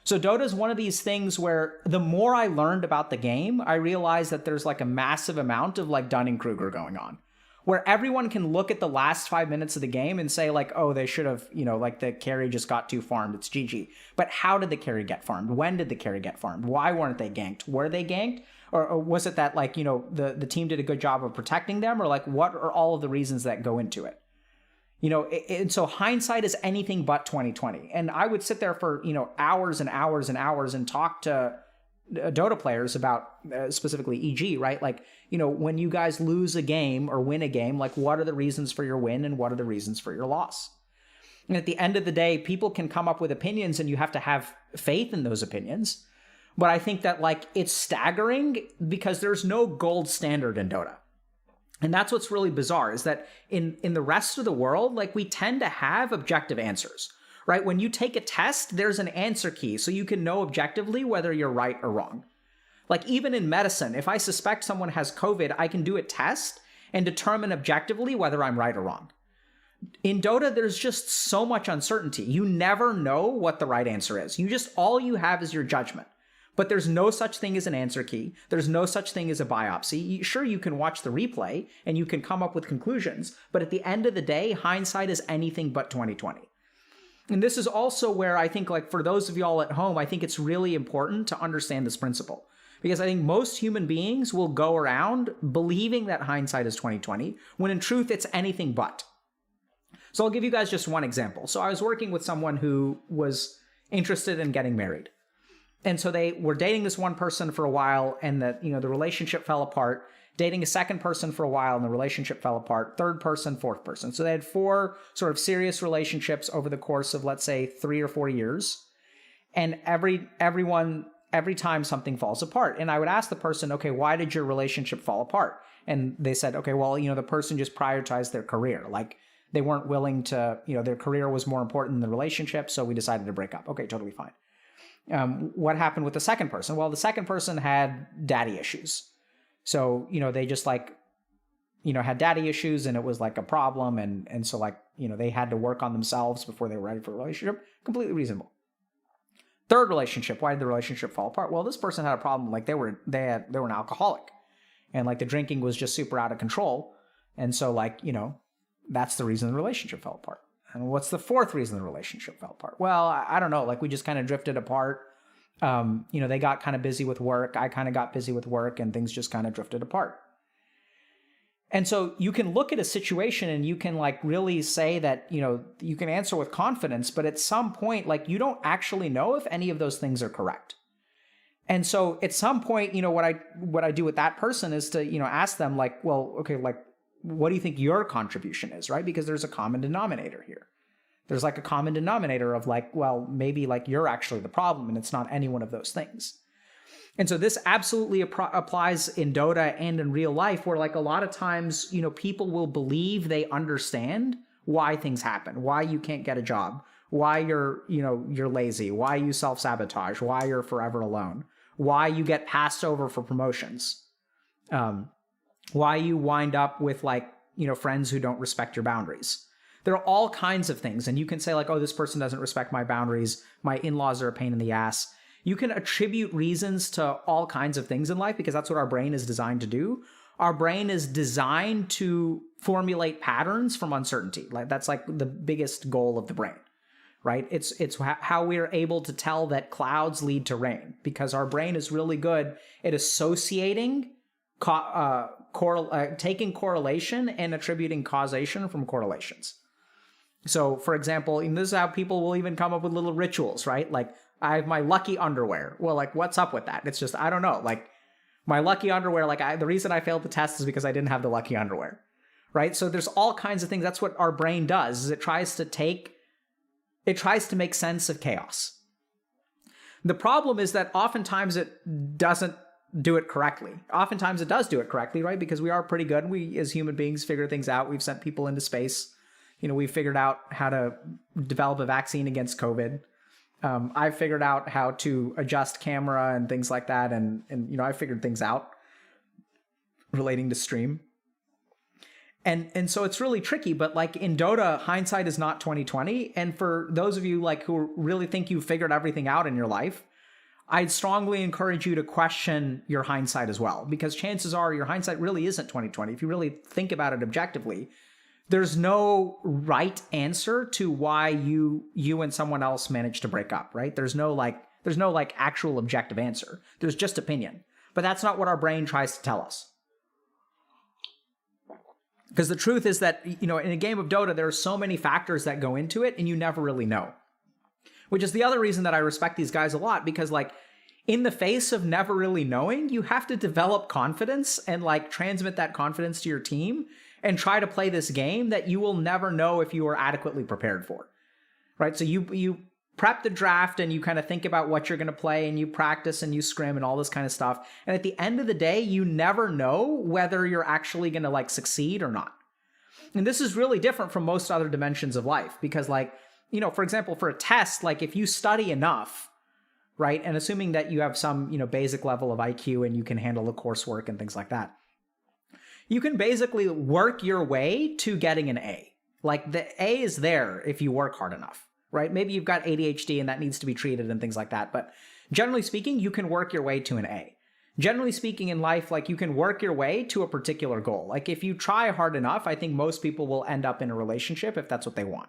So Dota is one of these things where the more I learned about the game, I realized that there's like a massive amount of like Dunning-Kruger going on, where everyone can look at the last 5 minutes of the game and say like, oh, they should have, you know, like the carry just got too farmed. It's GG. But how did the carry get farmed? When did the carry get farmed? Why weren't they ganked? Were they ganked? Or was it that like, you know, the team did a good job of protecting them? Or like, what are all of the reasons that go into it? You know, and so hindsight is anything but 2020. And I would sit there for, you know, hours and hours and hours and talk to Dota players about specifically EG, right? Like, you know, when you guys lose a game or win a game, like what are the reasons for your win and what are the reasons for your loss? And at the end of the day, people can come up with opinions and you have to have faith in those opinions. But I think that like it's staggering because there's no gold standard in Dota. And that's what's really bizarre is that in the rest of the world, like we tend to have objective answers, right? When you take a test, there's an answer key so you can know objectively whether you're right or wrong. Like even in medicine, if I suspect someone has COVID, I can do a test and determine objectively whether I'm right or wrong. In Dota, there's just so much uncertainty. You never know what the right answer is. All you have is your judgment. But there's no such thing as an answer key. There's no such thing as a biopsy. Sure, you can watch the replay and you can come up with conclusions, but at the end of the day, hindsight is anything but 2020. And this is also where I think, like, for those of y'all at home, I think it's really important to understand this principle. Because I think most human beings will go around believing that hindsight is 2020, when in truth, it's anything but. So I'll give you guys just one example. So I was working with someone who was interested in getting married. And so they were dating this one person for a while, and the relationship fell apart. Dating a second person for a while, and the relationship fell apart. Third person, fourth person. So they had 4 sort of serious relationships over the course of, let's say, 3 or 4 years. And every time something falls apart. And I would ask the person, okay, why did your relationship fall apart? And they said, okay, well, the person just prioritized their career. Like they weren't willing to, their career was more important than the relationship. So we decided to break up. Okay, totally fine. What happened with the second person? Well, the second person had daddy issues. So, they just had daddy issues and it was like a problem. And so like they had to work on themselves before they were ready for a relationship. Completely reasonable. Third relationship, why did the relationship fall apart? Well, this person had a problem, like they were an alcoholic, and like the drinking was just super out of control. And so like, that's the reason the relationship fell apart. And what's the fourth reason the relationship fell apart? Well, I don't know, like we just kind of drifted apart. They got kind of busy with work. I kind of got busy with work, and things just kind of drifted apart. And so you can look at a situation and you can like really say that, you can answer with confidence, but at some point, like you don't actually know if any of those things are correct. And so at some point, what I do with that person is to, ask them like, well, okay, like, what do you think your contribution is, right? Because there's a common denominator here. There's like a common denominator of like, well, maybe like you're actually the problem and it's not any one of those things. And so this absolutely applies in Dota and in real life, where like a lot of times, people will believe they understand why things happen, why you can't get a job, why you're lazy, why you self-sabotage, why you're forever alone, why you get passed over for promotions, why you wind up with like, friends who don't respect your boundaries. There are all kinds of things. And you can say like, oh, this person doesn't respect my boundaries. My in-laws are a pain in the ass. You can attribute reasons to all kinds of things in life because that's what our brain is designed to do. Our brain is designed to formulate patterns from uncertainty. Like that's like the biggest goal of the brain, right? It's how we're able to tell that clouds lead to rain, because our brain is really good at associating, taking correlation and attributing causation from correlations. So, for example, and this is how people will even come up with little rituals, right? Like, I have my lucky underwear. Well, like, what's up with that? It's just, I don't know. Like, my lucky underwear, like, the reason I failed the test is because I didn't have the lucky underwear, right? So there's all kinds of things. That's what our brain does, is it tries to make sense of chaos. The problem is that oftentimes it doesn't do it correctly. Oftentimes it does do it correctly, right? Because we are pretty good. We, as human beings, figure things out. We've sent people into space. We've figured out how to develop a vaccine against COVID. I've figured out how to adjust camera and things like that. And I figured things out relating to stream. And so it's really tricky, but like in Dota, hindsight is not 2020. And for those of you like who really think you've figured everything out in your life, I'd strongly encourage you to question your hindsight as well, because chances are your hindsight really isn't 2020. If you really think about it objectively, there's no right answer to why you and someone else managed to break up, right? There's no actual objective answer. There's just opinion. But that's not what our brain tries to tell us. Because the truth is that, in a game of Dota, there are so many factors that go into it, and you never really know. Which is the other reason that I respect these guys a lot, because like in the face of never really knowing, you have to develop confidence and like transmit that confidence to your team and try to play this game that you will never know if you are adequately prepared for, right? So you prep the draft and you kind of think about what you're going to play and you practice and you scrim and all this kind of stuff. And at the end of the day, you never know whether you're actually going to like succeed or not. And this is really different from most other dimensions of life because like, for example, for a test, like if you study enough, right? And assuming that you have some, basic level of IQ and you can handle the coursework and things like that, you can basically work your way to getting an A. Like the A is there if you work hard enough, right? Maybe you've got ADHD and that needs to be treated and things like that. But generally speaking, you can work your way to an A. Generally speaking in life, like you can work your way to a particular goal. Like if you try hard enough, I think most people will end up in a relationship if that's what they want,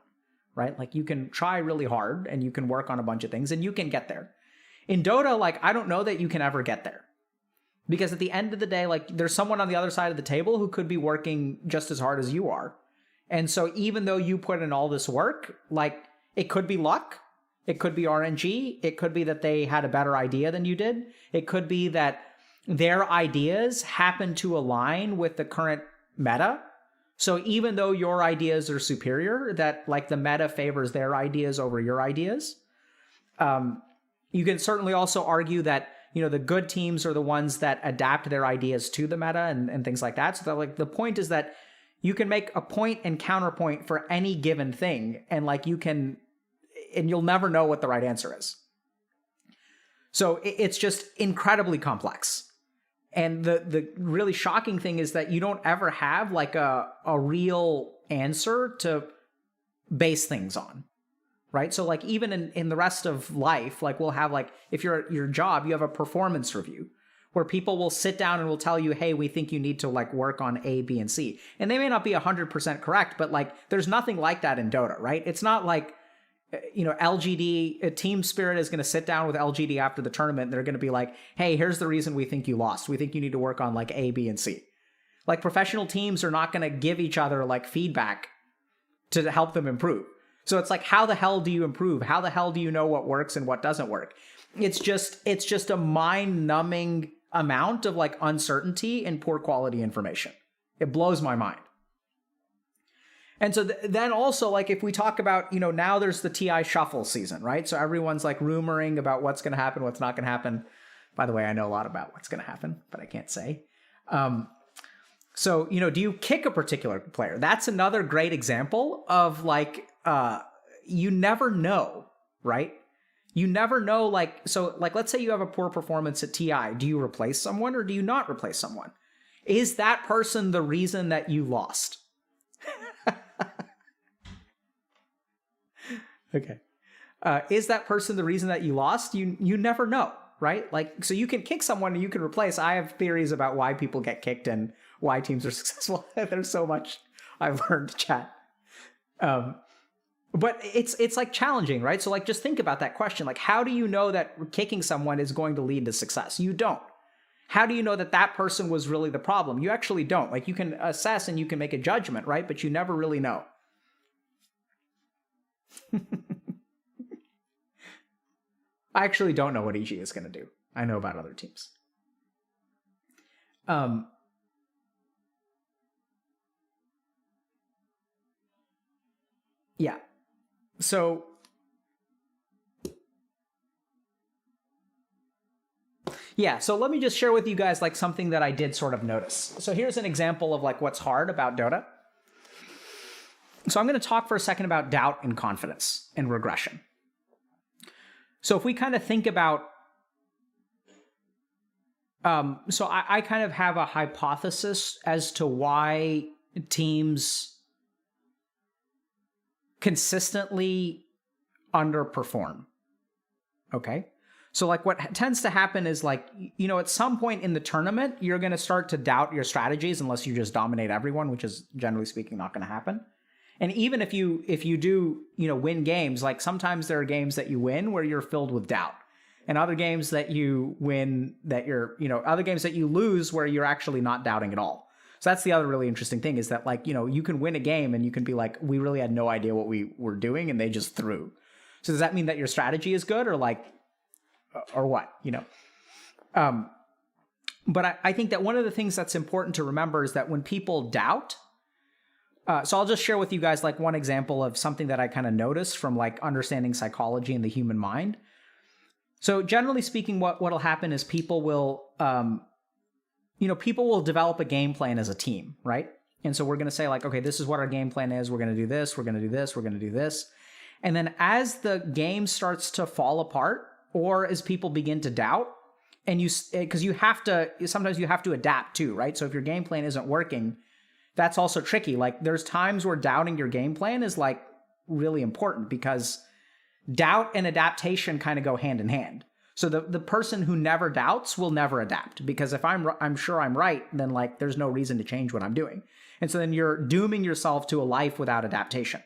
right? Like you can try really hard and you can work on a bunch of things and you can get there. In Dota, like I don't know that you can ever get there. Because at the end of the day, like there's someone on the other side of the table who could be working just as hard as you are. And so even though you put in all this work, like it could be luck, it could be RNG, it could be that they had a better idea than you did. It could be that their ideas happen to align with the current meta. So even though your ideas are superior, that like the meta favors their ideas over your ideas. You can certainly also argue that the good teams are the ones that adapt their ideas to the meta and things like that. So that like the point is that you can make a point and counterpoint for any given thing. And like you'll never know what the right answer is. So it's just incredibly complex. And the really shocking thing is that you don't ever have like a real answer to base things on, right? So like even in the rest of life, like we'll have like, if you're at your job, you have a performance review where people will sit down and will tell you, hey, we think you need to like work on A, B, and C. And they may not be 100% correct, but like there's nothing like that in Dota, right? It's not like, LGD, Team Spirit is going to sit down with LGD after the tournament. They're going to be like, hey, here's the reason we think you lost. We think you need to work on like A, B, and C. Like professional teams are not going to give each other like feedback to help them improve. So it's like, how the hell do you improve? How the hell do you know what works and what doesn't work? It's just a mind-numbing amount of like uncertainty and poor quality information. It blows my mind. And so then also, like, if we talk about, now there's the TI shuffle season, right? So everyone's like rumoring about what's going to happen, what's not going to happen. By the way, I know a lot about what's going to happen, but I can't say. So, do you kick a particular player? That's another great example of like, you never know, right? You never know, like, so like, let's say you have a poor performance at TI. Do you replace someone or do you not replace someone? Is that person the reason that you lost? Okay. Is that person the reason that you lost? You never know, right? Like, so you can kick someone and you can replace. I have theories about why people get kicked and why teams are successful. There's so much I've learned to chat. But it's like challenging, right? So like, just think about that question. Like, how do you know that kicking someone is going to lead to success? You don't. How do you know that that person was really the problem? You actually don't. Like, you can assess and you can make a judgment, right? But you never really know. I actually don't know what EG is going to do. I know about other teams. Yeah. So let me just share with you guys like something that I did sort of notice. So here's an example of like what's hard about Dota. So I'm going to talk for a second about doubt and confidence and regression. So if we kind of think about, so I kind of have a hypothesis as to why teams consistently underperform. Okay. So like what tends to happen is like, at some point in the tournament, you're going to start to doubt your strategies unless you just dominate everyone, which is generally speaking not going to happen. And even if you do, win games, like sometimes there are games that you win where you're filled with doubt, and other games that you win that other games that you lose where you're actually not doubting at all. So that's the other really interesting thing is that like, you can win a game and you can be like, we really had no idea what we were doing and they just threw. So does that mean that your strategy is good or like, or what, But I think that one of the things that's important to remember is that when people doubt, so I'll just share with you guys like one example of something that I kind of noticed from like understanding psychology and the human mind. So generally speaking, what'll happen is people will, people will develop a game plan as a team, right? And so we're going to say like, okay, this is what our game plan is. We're going to do this. We're going to do this. We're going to do this. And then as the game starts to fall apart or as people begin to doubt, and because sometimes you have to adapt too, right? So if your game plan isn't working, that's also tricky. Like there's times where doubting your game plan is like really important because doubt and adaptation kind of go hand in hand. So the person who never doubts will never adapt because if I'm sure I'm right, then like there's no reason to change what I'm doing. And so then you're dooming yourself to a life without adaptation.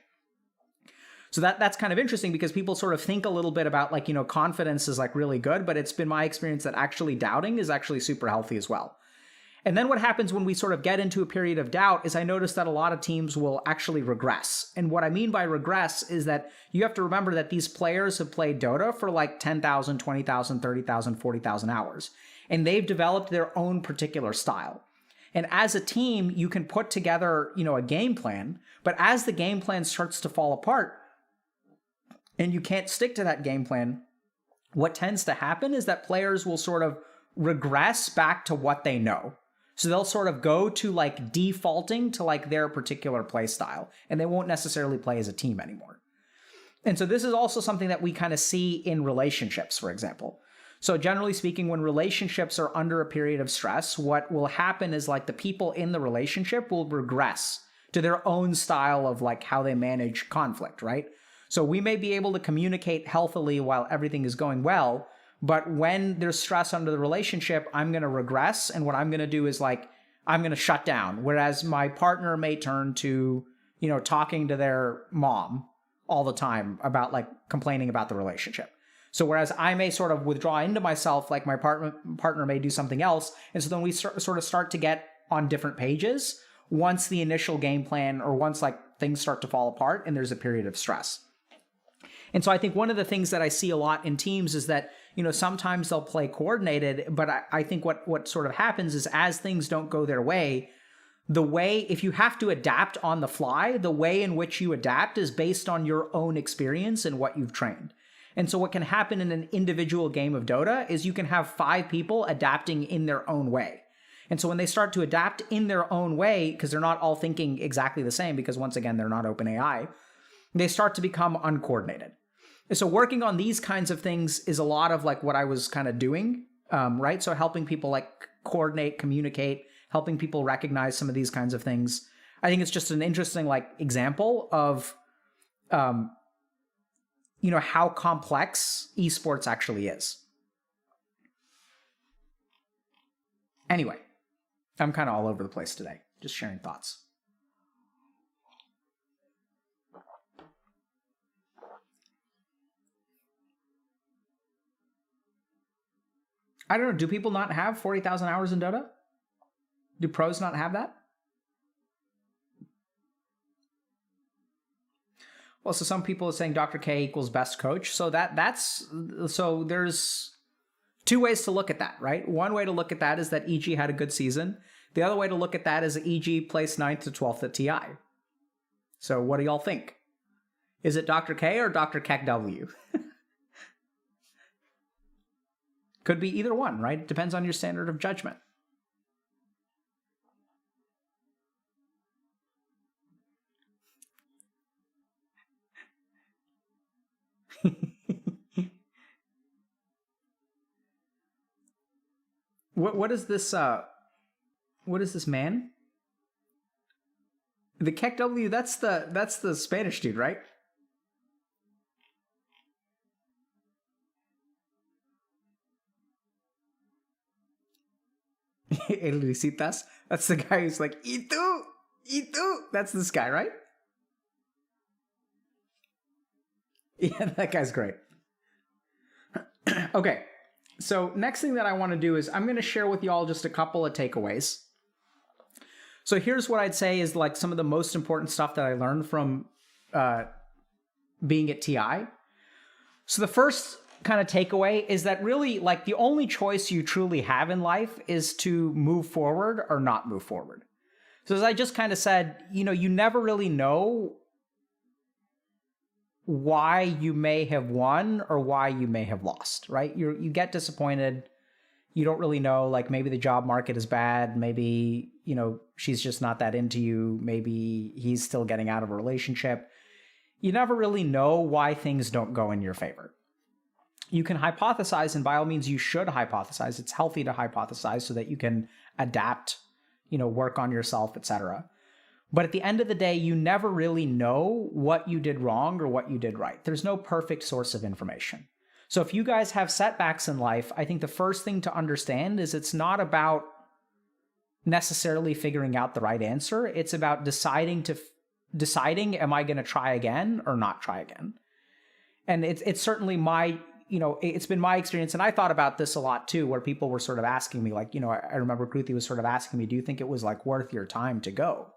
So that's kind of interesting because people sort of think a little bit about like, confidence is like really good, but it's been my experience that actually doubting is actually super healthy as well. And then what happens when we sort of get into a period of doubt is I notice that a lot of teams will actually regress. And what I mean by regress is that you have to remember that these players have played Dota for like 10,000, 20,000, 30,000, 40,000 hours. And they've developed their own particular style. And as a team, you can put together, a game plan, but as the game plan starts to fall apart and you can't stick to that game plan, what tends to happen is that players will sort of regress back to what they know. So they'll sort of go to like defaulting to like their particular play style, and they won't necessarily play as a team anymore. And so this is also something that we kind of see in relationships, for example. So generally speaking, when relationships are under a period of stress, what will happen is like the people in the relationship will regress to their own style of like how they manage conflict, right? So we may be able to communicate healthily while everything is going well, but when there's stress under the relationship, I'm going to regress. And what I'm going to do is like, I'm going to shut down. Whereas my partner may turn to, talking to their mom all the time about like complaining about the relationship. So whereas I may sort of withdraw into myself, like my partner may do something else. And so then we sort of start to get on different pages once the initial game plan or once like things start to fall apart and there's a period of stress. And so I think one of the things that I see a lot in teams is that, sometimes they'll play coordinated, but I think what sort of happens is as things don't go their way, if you have to adapt on the fly, the way in which you adapt is based on your own experience and what you've trained. And so what can happen in an individual game of Dota is you can have 5 people adapting in their own way. And so when they start to adapt in their own way, because they're not all thinking exactly the same, because once again, they're not OpenAI, they start to become uncoordinated. And so working on these kinds of things is a lot of like what I was kind of doing, right? So helping people like coordinate, communicate, helping people recognize some of these kinds of things. I think it's just an interesting like example of, how complex esports actually is. Anyway, I'm kind of all over the place today, just sharing thoughts. I don't know. Do people not have 40,000 hours in Dota? Do pros not have that? Well, so some people are saying Dr. K equals best coach. So so there's 2 ways to look at that, right? One way to look at that is that EG had a good season. The other way to look at that is that EG placed 9th to 12th at TI. So what do y'all think? Is it Dr. K or Dr. Keck W? Could be either one, right? It depends on your standard of judgment. What is this? What is this man? The Keck W. That's the Spanish dude, right? El Risitas. That's the guy who's like, "Y tú, y tú." That's this guy, right? Yeah, that guy's great. Okay, so next thing that I want to do is I'm going to share with y'all just a couple of takeaways. So here's what I'd say is like some of the most important stuff that I learned from being at TI. So the first kind of takeaway is that really like the only choice you truly have in life is to move forward or not move forward. So as I just kind of said, you never really know why you may have won or why you may have lost, right? You get disappointed. You don't really know, like maybe the job market is bad. Maybe, she's just not that into you. Maybe he's still getting out of a relationship. You never really know why things don't go in your favor. You can hypothesize, and by all means, you should hypothesize. It's healthy to hypothesize so that you can adapt, work on yourself, etc. But at the end of the day, you never really know what you did wrong or what you did right. There's no perfect source of information. So if you guys have setbacks in life, I think the first thing to understand is it's not about necessarily figuring out the right answer. It's about deciding, am I going to try again or not try again? And it's certainly it's been my experience, and I thought about this a lot too, where people were sort of asking me, like, I remember Kruthi was sort of asking me, do you think it was like worth your time to go?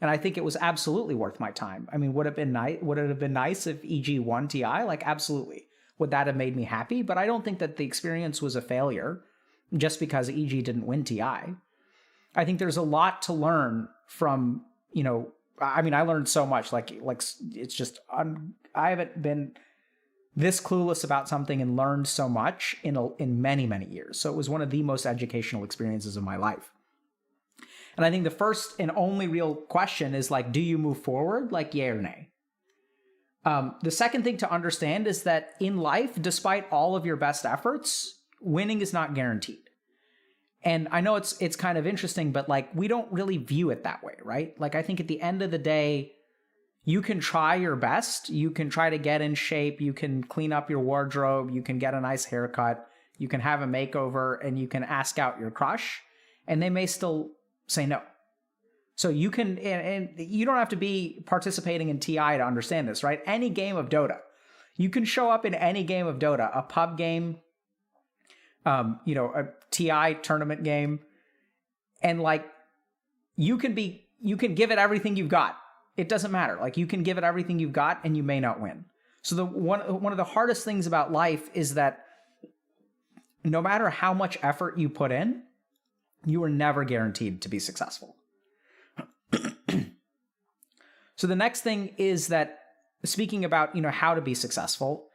And I think it was absolutely worth my time. I mean, would it have been nice if EG won TI? Like, absolutely. Would that have made me happy? But I don't think that the experience was a failure just because EG didn't win TI. I think there's a lot to learn from, I learned so much. Like it's just, I haven't been this clueless about something and learned so much in many, many years. So it was one of the most educational experiences of my life. And I think the first and only real question is like, do you move forward? Like, yay or nay? The second thing to understand is that in life, despite all of your best efforts, winning is not guaranteed. And I know it's kind of interesting, but like we don't really view it that way, right? Like I think at the end of the day, you can try your best. You can try to get in shape. You can clean up your wardrobe. You can get a nice haircut. You can have a makeover, and you can ask out your crush, and they may still say no. So you can, and you don't have to be participating in TI to understand this, right? Any game of Dota, you can show up in any game of Dota, a pub game, a TI tournament game, and like you can give it everything you've got. It doesn't matter. Like you can give it everything you've got, and you may not win. So one of the hardest things about life is that no matter how much effort you put in, you are never guaranteed to be successful. So the next thing is that, speaking about, how to be successful,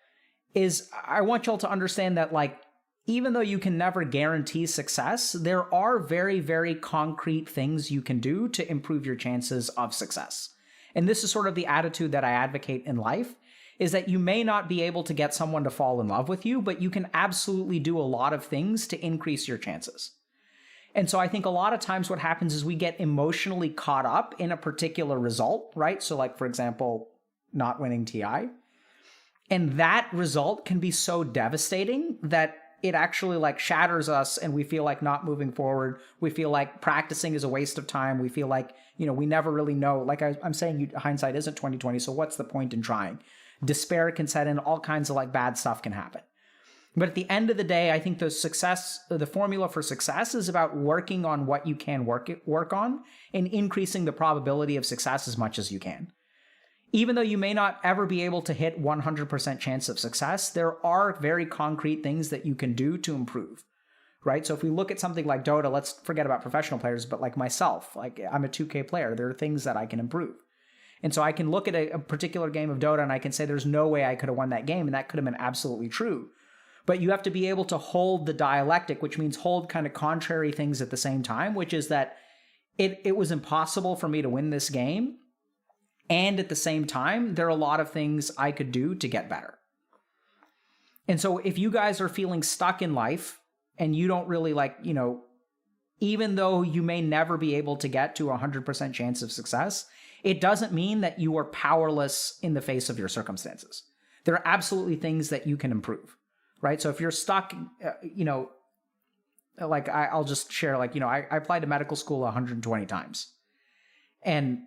is I want y'all to understand that, like, even though you can never guarantee success, there are very, very concrete things you can do to improve your chances of success. And this is sort of the attitude that I advocate in life, is that you may not be able to get someone to fall in love with you, but you can absolutely do a lot of things to increase your chances. And so I think a lot of times what happens is we get emotionally caught up in a particular result, right? So like, for example, not winning TI. And that result can be so devastating that it actually like shatters us, and we feel like not moving forward. We feel like practicing is a waste of time. We feel like, we never really know. Like I'm saying, hindsight isn't 20/20. So what's the point in trying? Despair can set in. All kinds of like bad stuff can happen. But at the end of the day, I think the formula for success is about working on what you can work on and increasing the probability of success as much as you can. Even though you may not ever be able to hit 100% chance of success, there are very concrete things that you can do to improve, right? So if we look at something like Dota, let's forget about professional players, but like myself, like I'm a 2K player, there are things that I can improve. And so I can look at a particular game of Dota and I can say there's no way I could have won that game, and that could have been absolutely true. But you have to be able to hold the dialectic, which means hold kind of contrary things at the same time, which is that it was impossible for me to win this game. And at the same time, there are a lot of things I could do to get better. And so if you guys are feeling stuck in life and you don't really even though you may never be able to get to a 100% chance of success, it doesn't mean that you are powerless in the face of your circumstances. There are absolutely things that you can improve. Right. So if you're stuck, I'll just share, I applied to medical school 120 times. And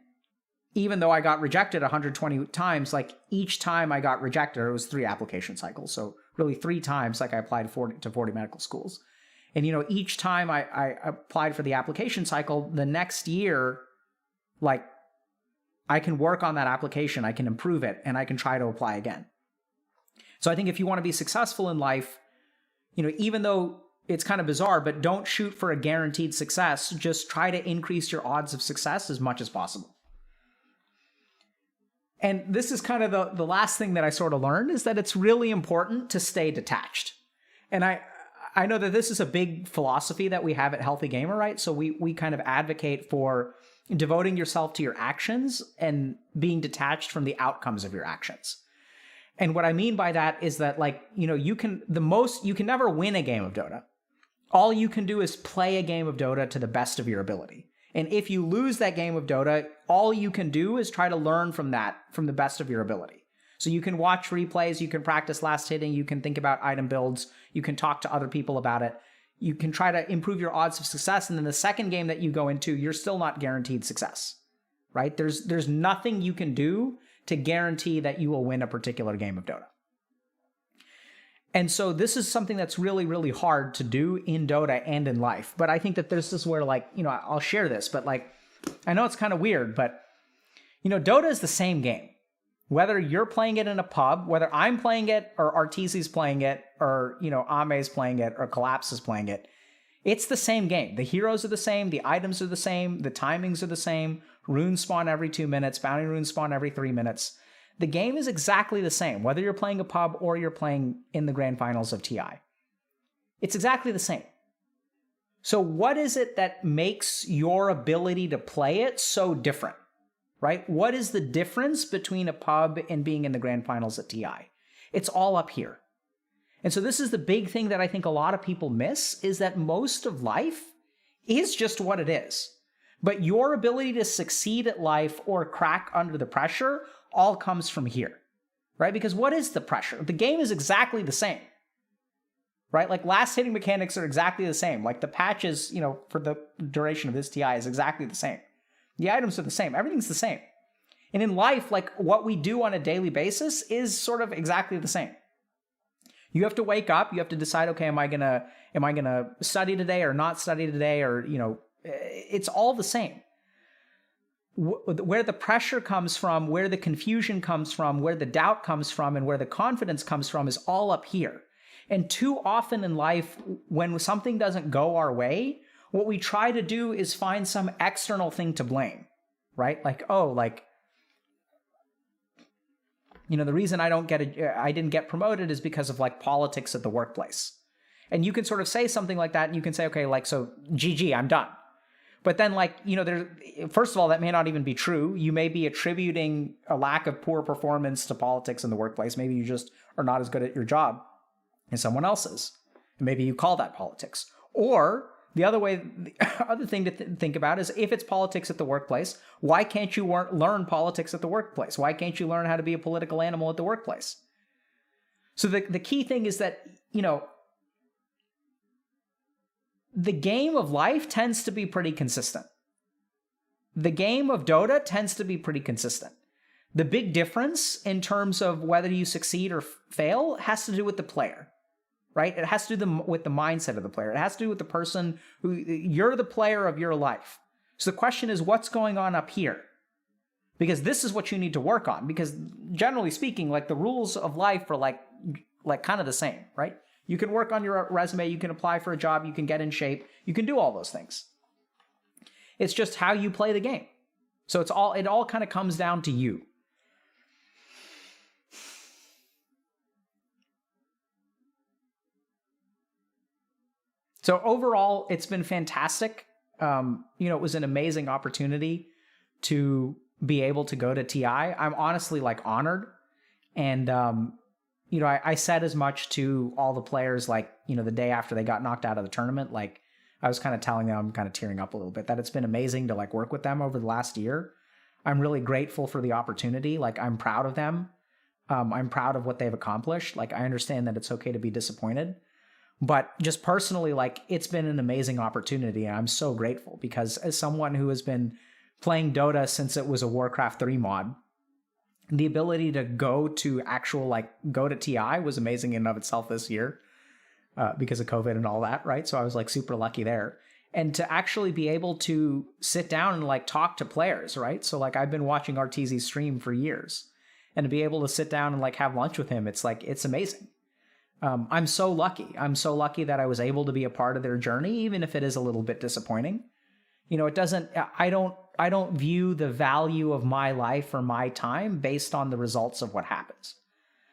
even though I got rejected 120 times, like each time I got rejected, it was 3 application cycles. So really 3 times, like I applied to 40 medical schools. And, each time I applied for the application cycle, the next year, like I can work on that application, I can improve it, and I can try to apply again. So I think if you want to be successful in life, even though it's kind of bizarre, but don't shoot for a guaranteed success. Just try to increase your odds of success as much as possible. And this is kind of the last thing that I sort of learned, is that it's really important to stay detached. And I know that this is a big philosophy that we have at Healthy Gamer, right? So we kind of advocate for devoting yourself to your actions and being detached from the outcomes of your actions. And what I mean by that is that, you can never win a game of Dota. All you can do is play a game of Dota to the best of your ability. And if you lose that game of Dota, all you can do is try to learn from the best of your ability. So you can watch replays, you can practice last hitting, you can think about item builds, you can talk to other people about it. You can try to improve your odds of success. And then the second game that you go into, you're still not guaranteed success, right? There's nothing you can do to guarantee that you will win a particular game of Dota. And so this is something that's really, really hard to do in Dota and in life. But I think that this is where, I'll share this, but I know it's kind of weird, but, Dota is the same game. Whether you're playing it in a pub, whether I'm playing it, or Arteezy's playing it, or, Ame's playing it, or Collapse is playing it, it's the same game. The heroes are the same, the items are the same, the timings are the same, runes spawn every 2 minutes, bounty runes spawn every 3 minutes. The game is exactly the same, whether you're playing a pub or you're playing in the grand finals of TI. It's exactly the same. So what is it that makes your ability to play it so different, right? What is the difference between a pub and being in the grand finals at TI? It's all up here. And so this is the big thing that I think a lot of people miss, is that most of life is just what it is. But your ability to succeed at life or crack under the pressure all comes from here, right? Because what is the pressure? The game is exactly the same, right? Like last hitting mechanics are exactly the same. Like the patches, for the duration of this TI is exactly the same. The items are the same. Everything's the same. And in life, like what we do on a daily basis is sort of exactly the same. You have to wake up, you have to decide, okay, am I gonna study today or not study today? Or, it's all the same. Where the pressure comes from, where the confusion comes from, where the doubt comes from, and where the confidence comes from is all up here. And too often in life, when something doesn't go our way, what we try to do is find some external thing to blame, right? The reason I didn't get promoted is because of like politics at the workplace. And you can sort of say something like that and you can say, okay, like, so GG, I'm done. But then first of all, that may not even be true. You may be attributing a lack of poor performance to politics in the workplace. Maybe you just are not as good at your job as someone else is. And maybe you call that politics. Or the other thing to think about is, if it's politics at the workplace, why can't you learn politics at the workplace? Why can't you learn how to be a political animal at the workplace? So the key thing is that, the game of life tends to be pretty consistent. The game of Dota tends to be pretty consistent. The big difference in terms of whether you succeed or fail has to do with the player. Right? It has to do with the mindset of the player. It has to do with the person who you're the player of your life. So the question is, what's going on up here? Because this is what you need to work on. Because generally speaking, like the rules of life are like kind of the same, right? You can work on your resume, you can apply for a job, you can get in shape, you can do all those things. It's just how you play the game. So it all kind of comes down to you. So overall, it's been fantastic. It was an amazing opportunity to be able to go to TI. I'm honestly honored. And, I said as much to all the players, the day after they got knocked out of the tournament. I was kind of telling them, I'm kind of tearing up a little bit, that it's been amazing to work with them over the last year. I'm really grateful for the opportunity. I'm proud of them. I'm proud of what they've accomplished. I understand that it's okay to be disappointed. But just personally, it's been an amazing opportunity, and I'm so grateful, because as someone who has been playing Dota since it was a Warcraft 3 mod, the ability to go to go to TI was amazing in and of itself this year, because of COVID and all that, right? So I was super lucky there. And to actually be able to sit down and talk to players, right? So I've been watching RTZ stream for years, and to be able to sit down and have lunch with him, it's amazing. I'm so lucky. I'm so lucky that I was able to be a part of their journey, even if it is a little bit disappointing. I don't view the value of my life or my time based on the results of what happens.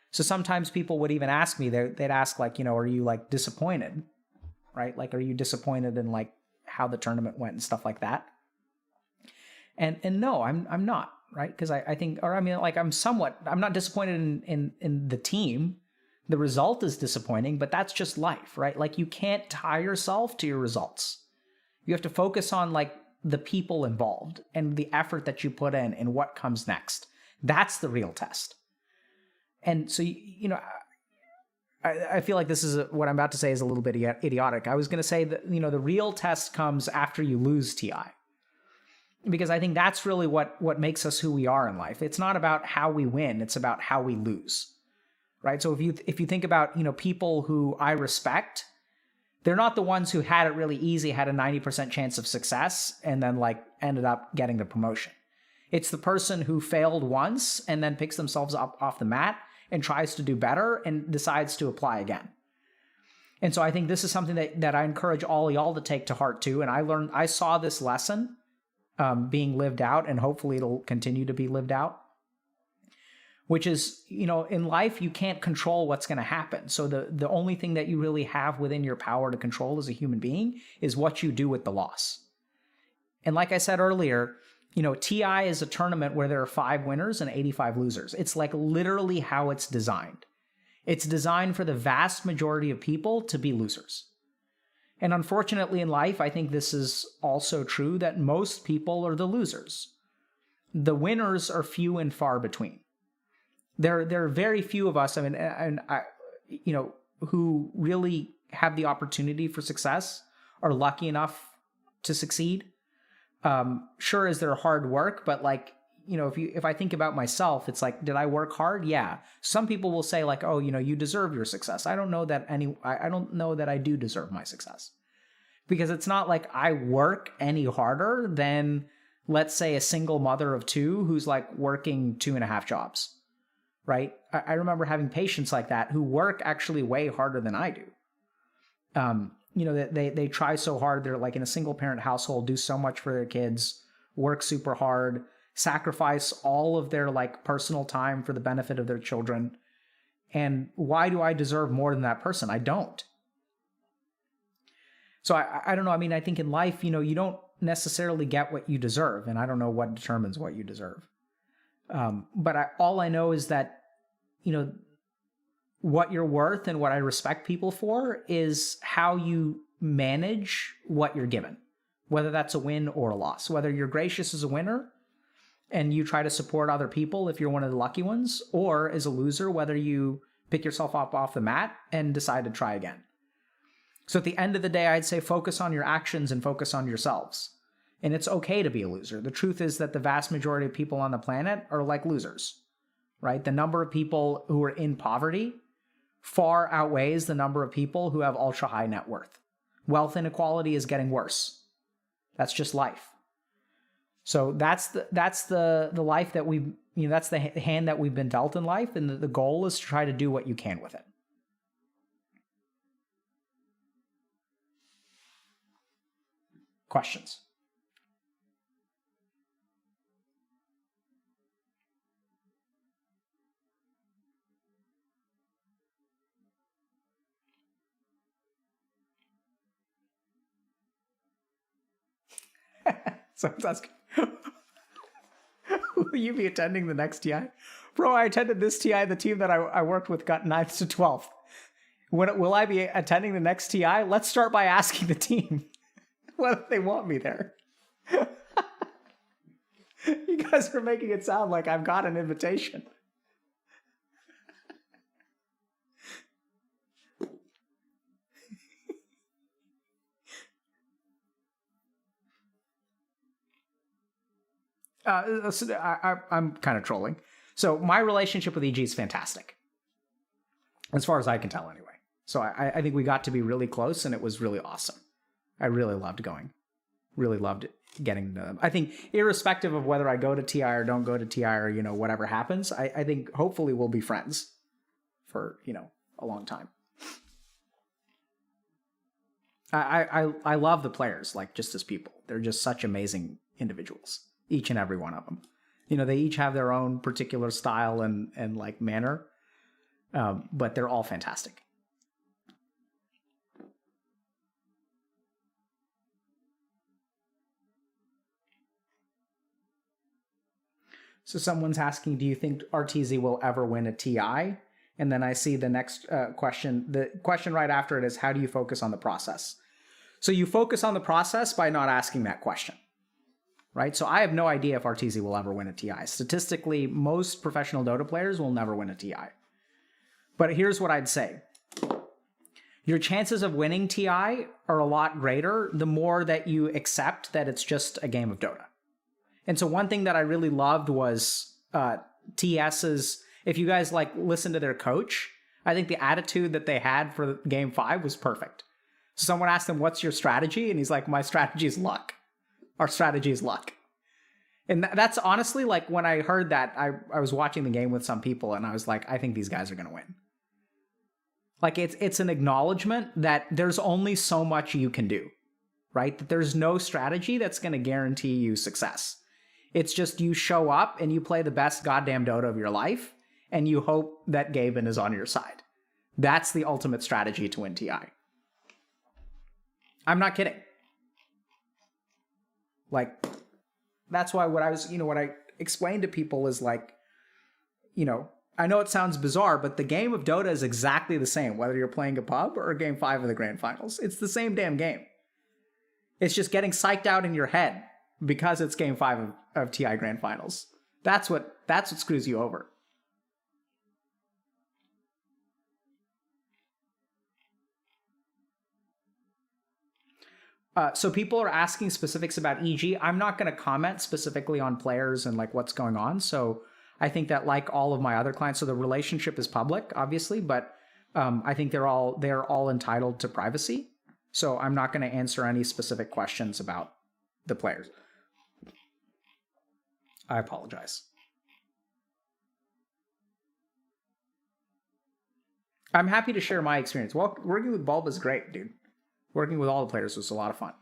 So sometimes people would even ask me, they'd ask are you disappointed? Right? Are you disappointed in how the tournament went and stuff like that? And no, I'm not, right? Because I think, I'm not disappointed in the team. The result is disappointing, but that's just life, right? You can't tie yourself to your results. You have to focus on the people involved and the effort that you put in and what comes next. That's the real test. And so, I feel like this is what I'm about to say is a little bit idiotic. I was going to say that, the real test comes after you lose TI. Because I think that's really what makes us who we are in life. It's not about how we win, it's about how we lose. Right? So if you think about, people who I respect, they're not the ones who had it really easy, had a 90% chance of success, and then ended up getting the promotion. It's the person who failed once and then picks themselves up off the mat and tries to do better and decides to apply again. And so I think this is something that I encourage all y'all to take to heart too. And I saw this lesson being lived out, and hopefully it'll continue to be lived out. Which is, in life, you can't control what's going to happen. So the only thing that you really have within your power to control as a human being is what you do with the loss. And like I said earlier, TI is a tournament where there are 5 winners and 85 losers. It's literally how it's designed. It's designed for the vast majority of people to be losers. And unfortunately in life, I think this is also true that most people are the losers. The winners are few and far between. There are very few of us, who really have the opportunity for success, are lucky enough to succeed. Sure, is there hard work, but like, if I think about myself, it's like, did I work hard? Yeah. Some people will say like, oh, you deserve your success. I don't know that I do deserve my success, because it's not like I work any harder than, let's say, a single mother of two who's like working 2.5 jobs, right? I remember having patients like that who work actually way harder than I do. They try so hard. They're like in a single parent household, do so much for their kids, work super hard, sacrifice all of their like personal time for the benefit of their children. And why do I deserve more than that person? I don't. So I don't know. I mean, I think in life, you don't necessarily get what you deserve. And I don't know what determines what you deserve. But all I know is that, what you're worth and what I respect people for is how you manage what you're given, whether that's a win or a loss, whether you're gracious as a winner and you try to support other people if you're one of the lucky ones, or as a loser, whether you pick yourself up off the mat and decide to try again. So at the end of the day, I'd say focus on your actions and focus on yourselves. And it's okay to be a loser. The truth is that the vast majority of people on the planet are like losers, right? The number of people who are in poverty far outweighs the number of people who have ultra high net worth. Wealth inequality is getting worse. That's just life. So that's the life that that's the hand that we've been dealt in life, and the goal is to try to do what you can with it. Questions? Someone's asking, will you be attending the next TI? Bro, I attended this TI. The team that I worked with got 9th to 12th. Will I be attending the next TI? Let's start by asking the team whether they want me there. You guys are making it sound like I've got an invitation. I'm kind of trolling. So my relationship with EG is fantastic, as far as I can tell anyway. So I think we got to be really close, and it was really awesome. I really loved going. Really loved getting to them. I think irrespective of whether I go to TI or don't go to TI or, whatever happens, I think hopefully we'll be friends for, a long time. I love the players, like, just as people. They're just such amazing individuals. Each and every one of them. They each have their own particular style and like manner, but they're all fantastic. So someone's asking, do you think RTZ will ever win a TI? And then I see the next question. The question right after it is, how do you focus on the process? So you focus on the process by not asking that question. Right? So I have no idea if RTZ will ever win a TI. Statistically, most professional Dota players will never win a TI. But here's what I'd say. Your chances of winning TI are a lot greater the more that you accept that it's just a game of Dota. And so one thing that I really loved was TS's, if you guys like listen to their coach, I think the attitude that they had for game 5 was perfect. So someone asked him, what's your strategy? And he's like, my strategy is luck. Our strategy is luck. And that's honestly, like, when I heard that, I was watching the game with some people and I was like, I think these guys are going to win. Like, it's an acknowledgement that there's only so much you can do, right? That there's no strategy that's going to guarantee you success. It's just you show up and you play the best goddamn Dota of your life and you hope that Gaben is on your side. That's the ultimate strategy to win TI. I'm not kidding. Like, that's why what I explained to people is like, I know it sounds bizarre, but the game of Dota is exactly the same, whether you're playing a pub or game 5 of the grand finals. It's the same damn game. It's just getting psyched out in your head because it's game 5 of TI grand finals. That's what screws you over. So people are asking specifics about EG. I'm not going to comment specifically on players and like what's going on. So I think that like all of my other clients, so the relationship is public, obviously, but I think they're all entitled to privacy. So I'm not going to answer any specific questions about the players. I apologize. I'm happy to share my experience. Well, working with Bulb is great, dude. Working with all the players was a lot of fun.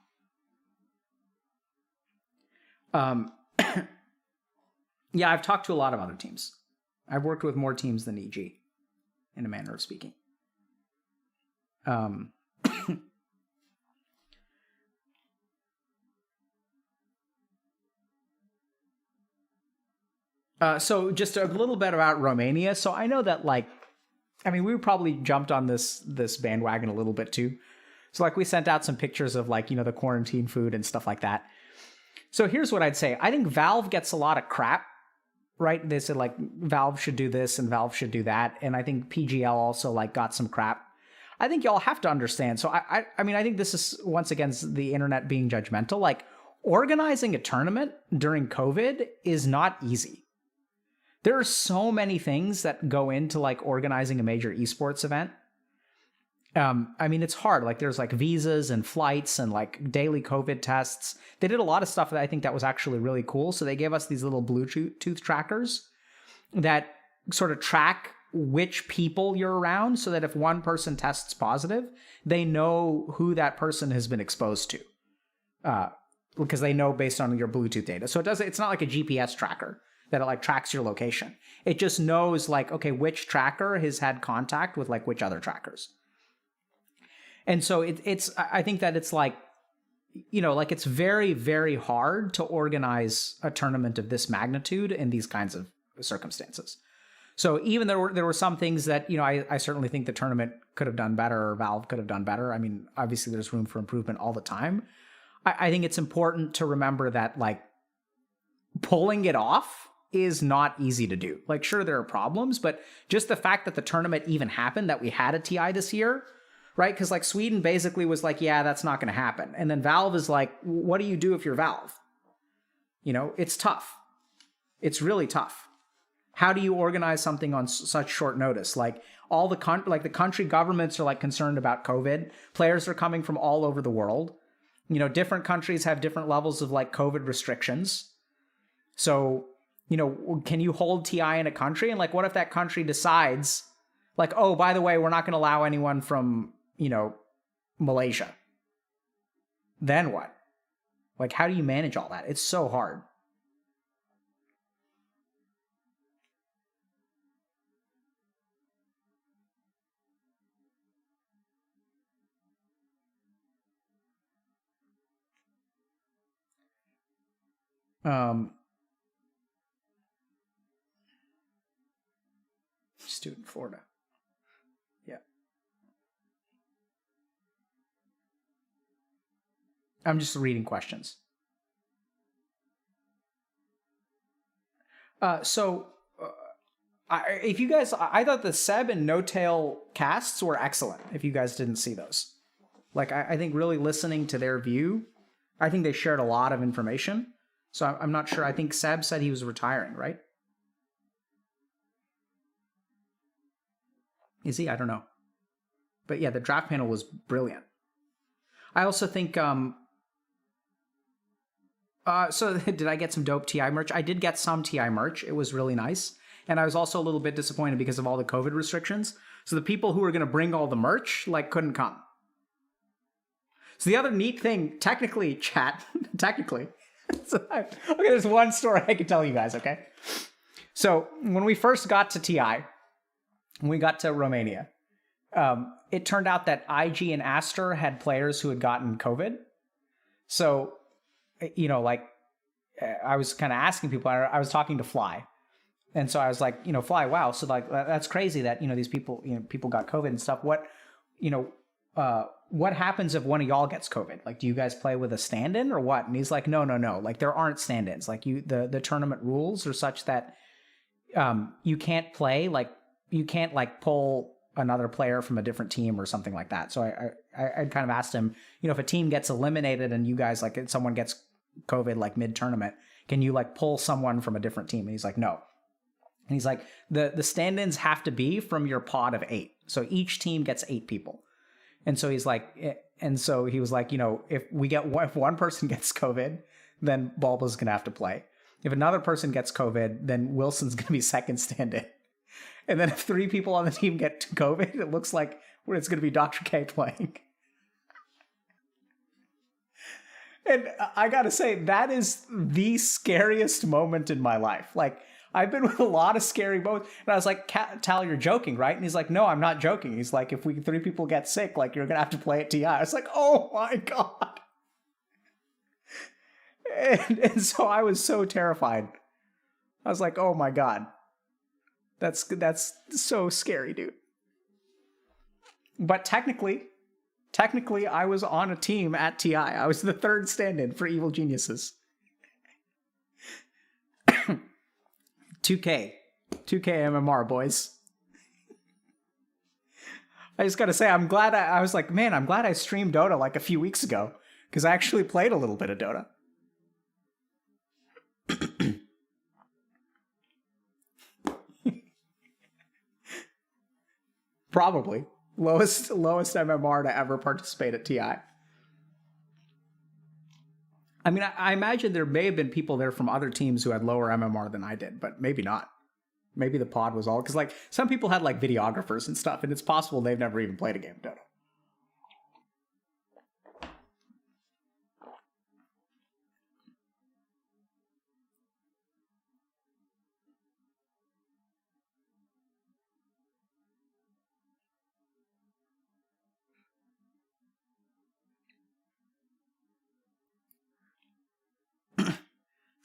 Yeah, I've talked to a lot of other teams. I've worked with more teams than EG, in a manner of speaking. So just a little bit about Romania. So I know that we probably jumped on this bandwagon a little bit too. So like we sent out some pictures of like, the quarantine food and stuff like that. So here's what I'd say. I think Valve gets a lot of crap, right? They said like Valve should do this and Valve should do that. And I think PGL also like got some crap. I think y'all have to understand. So I think this is once again the internet being judgmental. Like organizing a tournament during COVID is not easy. There are so many things that go into like organizing a major esports event. It's hard. Like there's like visas and flights and like daily COVID tests. They did a lot of stuff that I think that was actually really cool. So they gave us these little Bluetooth trackers that sort of track which people you're around so that if one person tests positive, they know who that person has been exposed to. Because they know based on your Bluetooth data. So it's not like a GPS tracker that it like tracks your location. It just knows like, okay, which tracker has had contact with like which other trackers. And so I think that it's like, it's very, very hard to organize a tournament of this magnitude in these kinds of circumstances. So even there were some things that, I certainly think the tournament could have done better or Valve could have done better. I mean, obviously there's room for improvement all the time. I think it's important to remember that like pulling it off is not easy to do. Like, sure, there are problems, but just the fact that the tournament even happened, that we had a TI this year, right? Because like Sweden basically was like, yeah, that's not going to happen. And then Valve is like, what do you do if you're Valve? It's tough. It's really tough. How do you organize something on such short notice? Like all the country governments are like concerned about COVID. Players are coming from all over the world. Different countries have different levels of like COVID restrictions. So, can you hold TI in a country? And like, what if that country decides like, oh, by the way, we're not going to allow anyone from, Malaysia? Then what? Like, how do you manage all that? It's so hard. Student Florida. Yeah. I'm just reading questions. If you guys, I thought the Seb and No Tail casts were excellent. If you guys didn't see those, like, I think really listening to their view, I think they shared a lot of information. So I'm not sure. I think Seb said he was retiring, right? Is he? I don't know. But yeah, the draft panel was brilliant. I also think, so did I get some dope TI merch? I did get some TI merch. It was really nice. And I was also a little bit disappointed because of all the COVID restrictions. So the people who were going to bring all the merch, like, couldn't come. So the other neat thing, technically, chat, technically, okay, there's one story I can tell you guys, okay? So when we first got to TI, when we got to Romania, it turned out that IG and Aster had players who had gotten COVID. So, I was kind of asking people, I was talking to Fly, And so I was like, Fly, wow. So like, that's crazy that, these people, people got COVID and stuff. What happens if one of y'all gets COVID? Like, do you guys play with a stand-in or what? And he's like, no. Like, there aren't stand-ins. Like, the tournament rules are such that you can't play. Like, you can't like pull another player from a different team or something like that. So I kind of asked him, if a team gets eliminated and you guys like someone gets COVID like mid-tournament, can you like pull someone from a different team? And he's like, no. And he's like, the stand-ins have to be from your pod of 8. So each team gets 8 people. And so he's like, and so he was like, if one person gets COVID, then Bulba's going to have to play. If another person gets COVID, then Wilson's going to be second stand-in. And then if 3 people on the team get COVID, it looks like it's going to be Dr. K playing. And I got to say, that is the scariest moment in my life. Like, I've been with a lot of scary moments. And I was like, Tal, you're joking, right? And he's like, no, I'm not joking. He's like, if 3 people get sick, like, you're going to have to play at TI. I was like, oh my God. And so I was so terrified. I was like, oh my God. That's so scary, dude. But technically, I was on a team at TI. I was the 3rd stand-in for Evil Geniuses. 2K MMR, boys. I just gotta say, I'm glad I was like, man, I'm glad I streamed Dota like a few weeks ago, because I actually played a little bit of Dota. Probably. Lowest MMR to ever participate at TI. I mean, I imagine there may have been people there from other teams who had lower MMR than I did, but maybe not. Maybe the pod was all... Because, like, some people had, like, videographers and stuff, and it's possible they've never even played a game of Dota.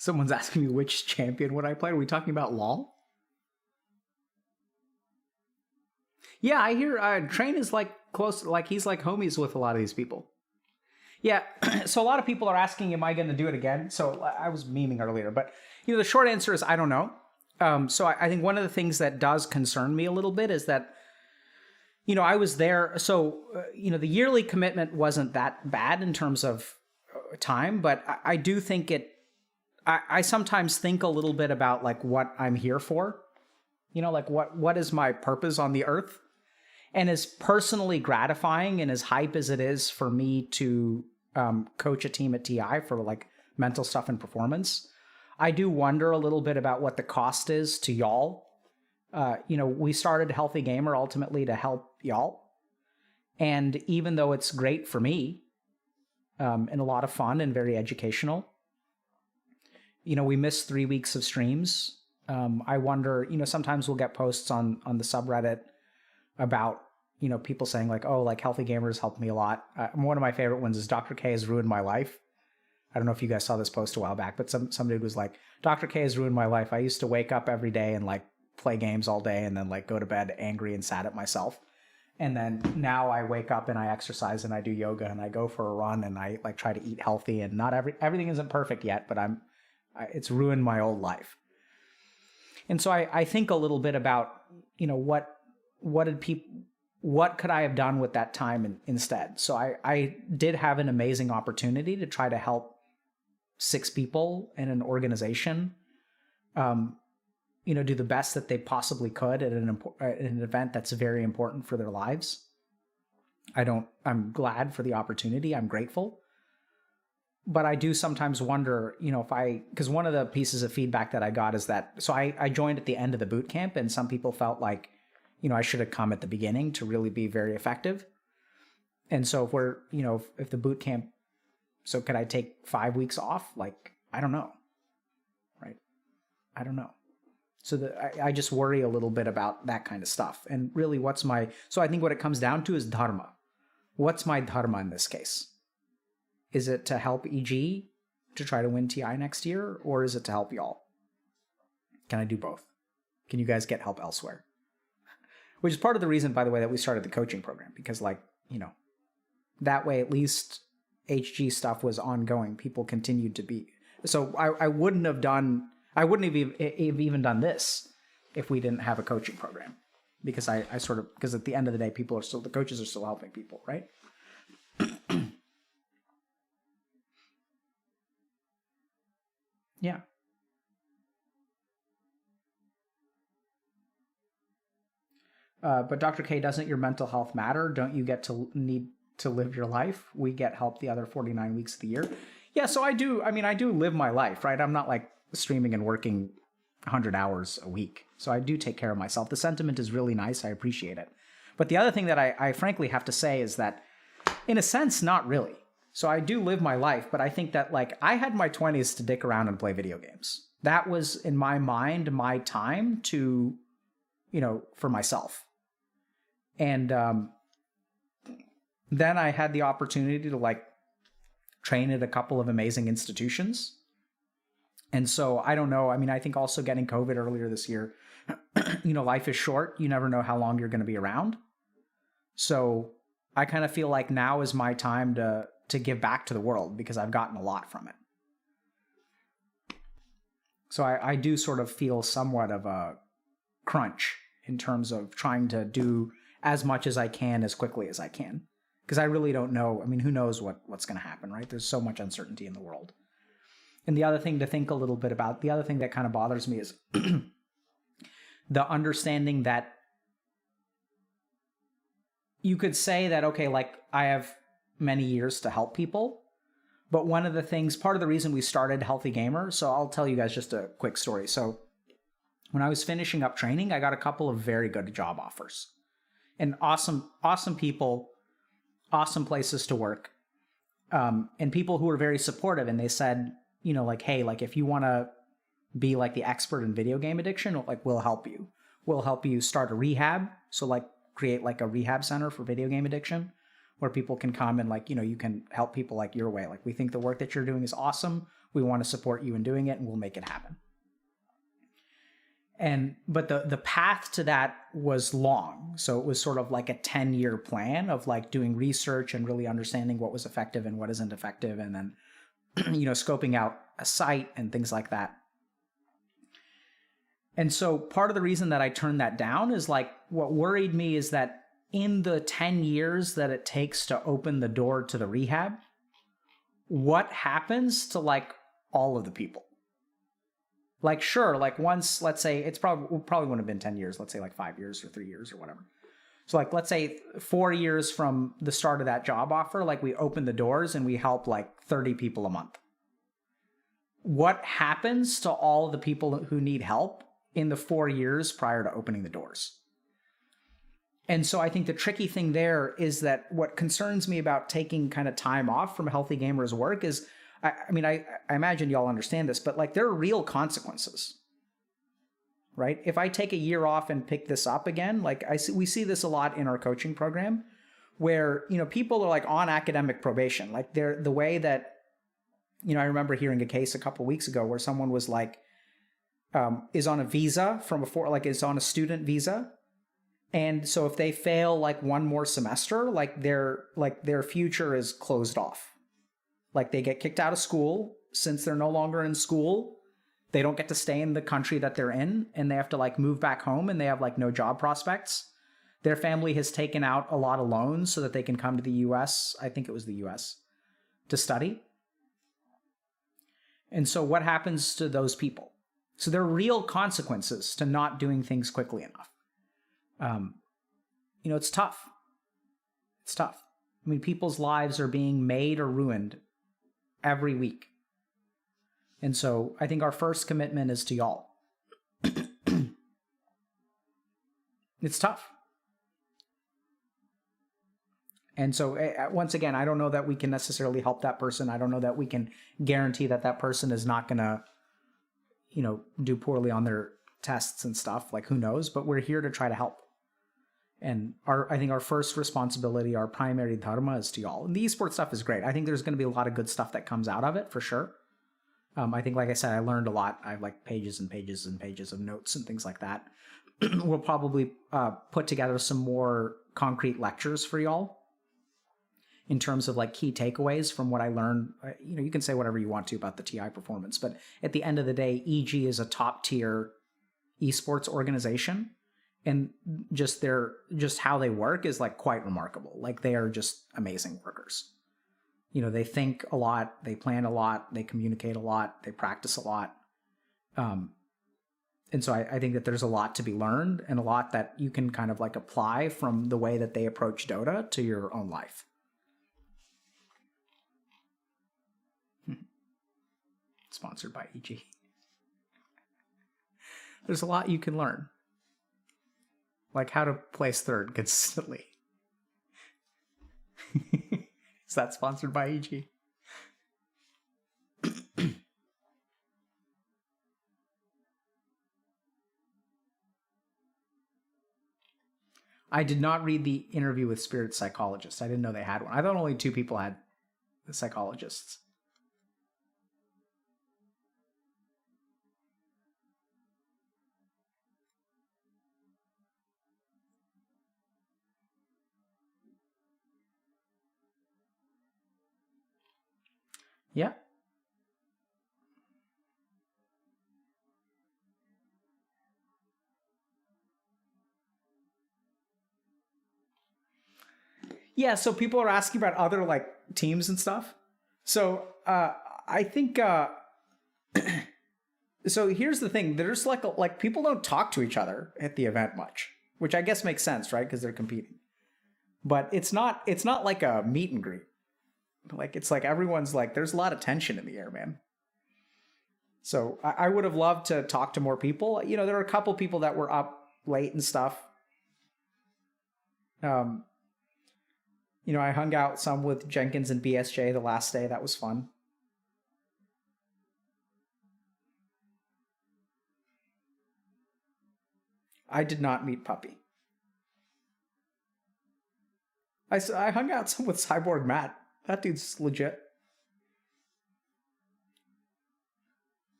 Someone's asking me which champion would I play. Are we talking about LoL? Yeah, I hear Train is like close, like he's like homies with a lot of these people. Yeah, so a lot of people are asking, am I going to do it again? So I was memeing earlier, but the short answer is I don't know. So I think one of the things that does concern me a little bit is that, I was there. So, the yearly commitment wasn't that bad in terms of time, but I do think I sometimes think a little bit about like what I'm here for, like what is my purpose on the earth, and as personally gratifying and as hype as it is for me to coach a team at TI for like mental stuff and performance, I do wonder a little bit about what the cost is to y'all. We started Healthy Gamer ultimately to help y'all. And even though it's great for me and a lot of fun and very educational, we missed 3 weeks of streams. I wonder, sometimes we'll get posts on the subreddit about, people saying like, oh, like Healthy Gamers helped me a lot. One of my favorite ones is Dr. K has ruined my life. I don't know if you guys saw this post a while back, but some dude was like, Dr. K has ruined my life. I used to wake up every day and like play games all day and then like go to bed angry and sad at myself. And then now I wake up and I exercise and I do yoga and I go for a run and I like try to eat healthy, and not everything isn't perfect yet, but it's ruined my old life. And so I think a little bit about, what could I have done with that time instead? So I did have an amazing opportunity to try to help 6 people in an organization, do the best that they possibly could at an event that's very important for their lives. I'm glad for the opportunity. I'm grateful. But I do sometimes wonder, because one of the pieces of feedback that I got is that, so I joined at the end of the boot camp, and some people felt like, I should have come at the beginning to really be very effective. And so if the boot camp, so could I take 5 weeks off? Like, I don't know. Right. I don't know. So I just worry a little bit about that kind of stuff. And really so I think what it comes down to is dharma. What's my dharma in this case? Is it to help EG to try to win TI next year, or is it to help y'all? Can I do both? Can you guys get help elsewhere? Which is part of the reason, by the way, that we started the coaching program, because like, that way at least HG stuff was ongoing. People continued to be. So I wouldn't have even done this if we didn't have a coaching program, because because at the end of the day, the coaches are still helping people, right? Yeah. But Dr. K, doesn't your mental health matter? Don't you get to need to live your life? We get help the other 49 weeks of the year. Yeah, so I do. I mean, I do live my life, right? I'm not like streaming and working 100 hours a week. So I do take care of myself. The sentiment is really nice. I appreciate it. But the other thing that I frankly have to say is that, in a sense, not really. So I do live my life, but I think that like I had my 20s to dick around and play video games. That was, in my mind, my time to, for myself. And then I had the opportunity to like train at a couple of amazing institutions. And so I don't know. I mean, I think also getting COVID earlier this year, life is short. You never know how long you're going to be around. So I kind of feel like now is my time to give back to the world, because I've gotten a lot from it. So I do sort of feel somewhat of a crunch in terms of trying to do as much as I can as quickly as I can. Because I really don't know. I mean, who knows what's going to happen, right? There's so much uncertainty in the world. And the other thing to think a little bit about, the other thing that kind of bothers me is the understanding that you could say that, okay, like I have many years to help people. But one of the things, part of the reason we started Healthy Gamer, so I'll tell you guys just a quick story. So when I was finishing up training, I got a couple of very good job offers. And awesome people, awesome places to work, and people who were very supportive. And they said, like, hey, like if you want to be like the expert in video game addiction, like we'll help you. We'll help you start a rehab. So like create like a rehab center for video game addiction, where people can come and like, you can help people like your way. Like we think the work that you're doing is awesome. We want to support you in doing it, and we'll make it happen. But the path to that was long. So it was sort of like a 10-year plan of like doing research and really understanding what was effective and what isn't effective. And then, scoping out a site and things like that. And so part of the reason that I turned that down is like, what worried me is that in the 10 years that it takes to open the door to the rehab, what happens to like all of the people? Like, sure, like once, let's say it probably wouldn't have been 10 years, let's say like 5 years or 3 years or whatever. So like, let's say 4 years from the start of that job offer, like we open the doors and we help like 30 people a month. What happens to all the people who need help in the 4 years prior to opening the doors? And so I think the tricky thing there is that what concerns me about taking kind of time off from Healthy Gamer's work is, I imagine y'all understand this, but like there are real consequences, right? If I take a year off and pick this up again, like we see this a lot in our coaching program, where people are like on academic probation, like the way that I remember hearing a case a couple of weeks ago where someone was like is on a visa is on a student visa, and so if they fail like one more semester, like their future is closed off. Like they get kicked out of school. Since they're no longer in school, they don't get to stay in the country that they're in, and they have to like move back home, and they have like no job prospects. Their family has taken out a lot of loans so that they can come to the US, I think it was the US, to study. And so what happens to those people? So there are real consequences to not doing things quickly enough. It's tough. It's tough. I mean, people's lives are being made or ruined every week. And so I think our first commitment is to y'all. It's tough. And so once again, I don't know that we can necessarily help that person. I don't know that we can guarantee that that person is not going to, do poorly on their tests and stuff. Like, who knows? But we're here to try to help. And I think our first responsibility, our primary dharma, is to y'all. And the esports stuff is great. I think there's going to be a lot of good stuff that comes out of it, for sure. I think, like I said, I learned a lot. I have like pages and pages and pages of notes and things like that. We'll probably put together some more concrete lectures for y'all in terms of like key takeaways from what I learned. You can say whatever you want to about the TI performance, but at the end of the day, EG is a top tier esports organization, and just how they work is like quite remarkable. Like they are just amazing workers. They think a lot, they plan a lot, they communicate a lot, they practice a lot. And so I think that there's a lot to be learned and a lot that you can kind of like apply from the way that they approach Dota to your own life. Sponsored by EG. There's a lot you can learn. Like how to place third consistently. Is that sponsored by EG? I did not read the interview with Spirit Psychologist. I didn't know they had one. I thought only 2 people had psychologists. Yeah. Yeah, so people are asking about other like teams and stuff. So I think so here's the thing. There's like people don't talk to each other at the event much, which I guess makes sense, right? Because they're competing. But it's not like a meet and greet. Like it's like everyone's like there's a lot of tension in the air, man. So I would have loved to talk to more people. There are a couple people that were up late and stuff. I hung out some with Jenkins and BSJ the last day. That was fun. I did not meet Puppy. I hung out some with Cyborg Matt. That dude's legit.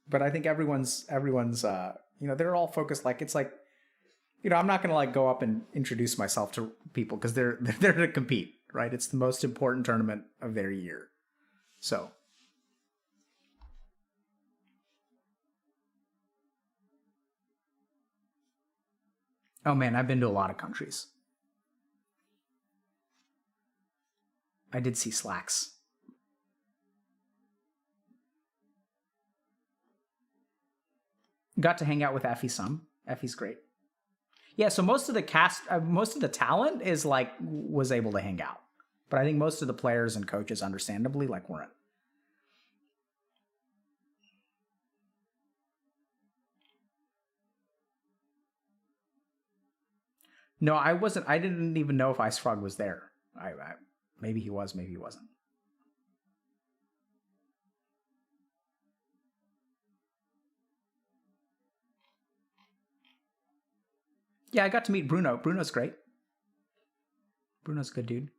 But I think everyone's they're all focused. Like it's like, I'm not gonna like go up and introduce myself to people because they're there to compete, right? It's the most important tournament of their year. So oh man, I've been to a lot of countries. I did see Slacks. Got to hang out with Effie some. Effie's great. Yeah, so most of the cast, most of the talent is like was able to hang out, but I think most of the players and coaches, understandably, like weren't. No, I wasn't. I didn't even know if Ice Frog was there. Maybe he was, maybe he wasn't. Yeah, I got to meet Bruno. Bruno's great. Bruno's a good dude.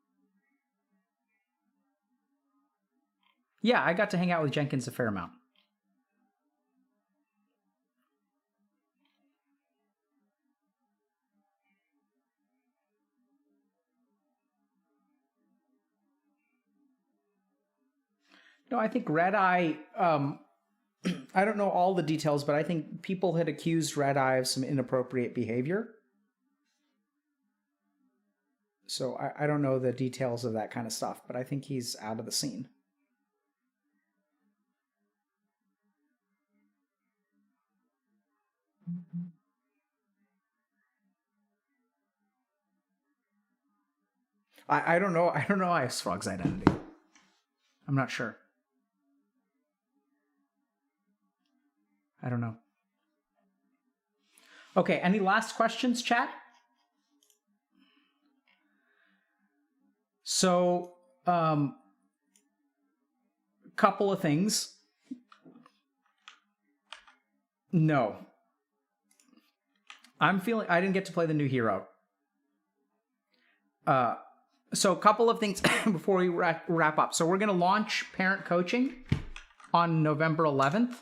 Yeah, I got to hang out with Jenkins a fair amount. No, I think Red Eye, I don't know all the details, but I think people had accused Red Eye of some inappropriate behavior. So I don't know the details of that kind of stuff, but I think he's out of the scene. I don't know. I don't know Ice Frog's identity. I'm not sure. I don't know. Okay, any last questions, chat? So, couple of things. No. I'm feeling I didn't get to play the new hero. So a couple of things before we wrap up. So we're going to launch parent coaching on November 11th.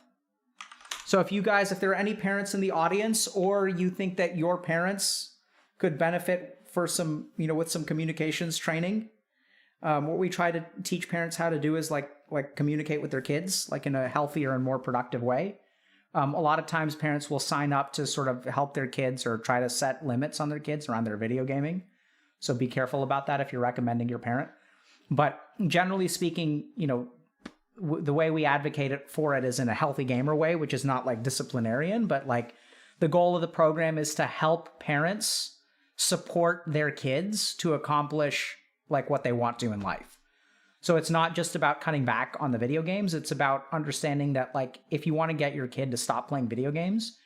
So if there are any parents in the audience, or you think that your parents could benefit for some, with some communications training, what we try to teach parents how to do is like communicate with their kids, like in a healthier and more productive way. A lot of times parents will sign up to sort of help their kids or try to set limits on their kids around their video gaming. So be careful about that if you're recommending your parent. But generally speaking, the way we advocate for it is in a healthy gamer way, which is not like disciplinarian, but like the goal of the program is to help parents support their kids to accomplish like what they want to in life. So it's not just about cutting back on the video games. It's about understanding that like if you want to get your kid to stop playing video games,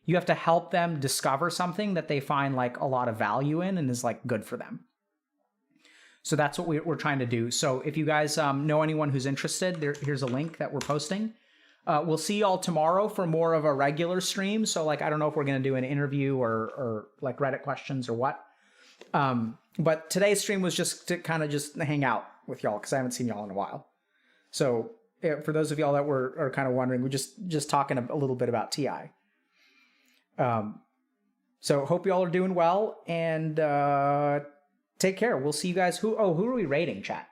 you have to help them discover something that they find like a lot of value in and is like good for them. So that's what we're trying to do. So if you guys know anyone who's interested, here's a link that we're posting. We'll see y'all tomorrow for more of a regular stream. So like, I don't know if we're going to do an interview or like Reddit questions or what. But today's stream was just to kind of just hang out with y'all because I haven't seen y'all in a while. So for those of y'all that are kind of wondering, we're just talking a little bit about TI. So hope y'all are doing well, and take care. We'll see you guys. Who are we rating, chat?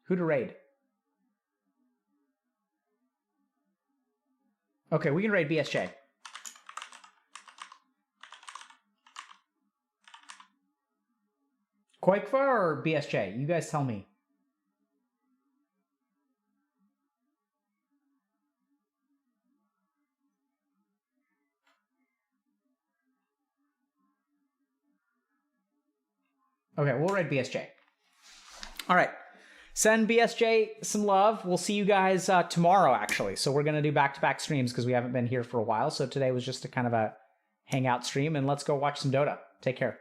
Who to raid? Okay, we can raid BSJ. Koikfa or BSJ? You guys tell me. Okay, we'll raid BSJ. All right. Send BSJ some love. We'll see you guys tomorrow, actually. So we're going to do back-to-back streams because we haven't been here for a while. So today was just a kind of a hangout stream, and let's go watch some Dota. Take care.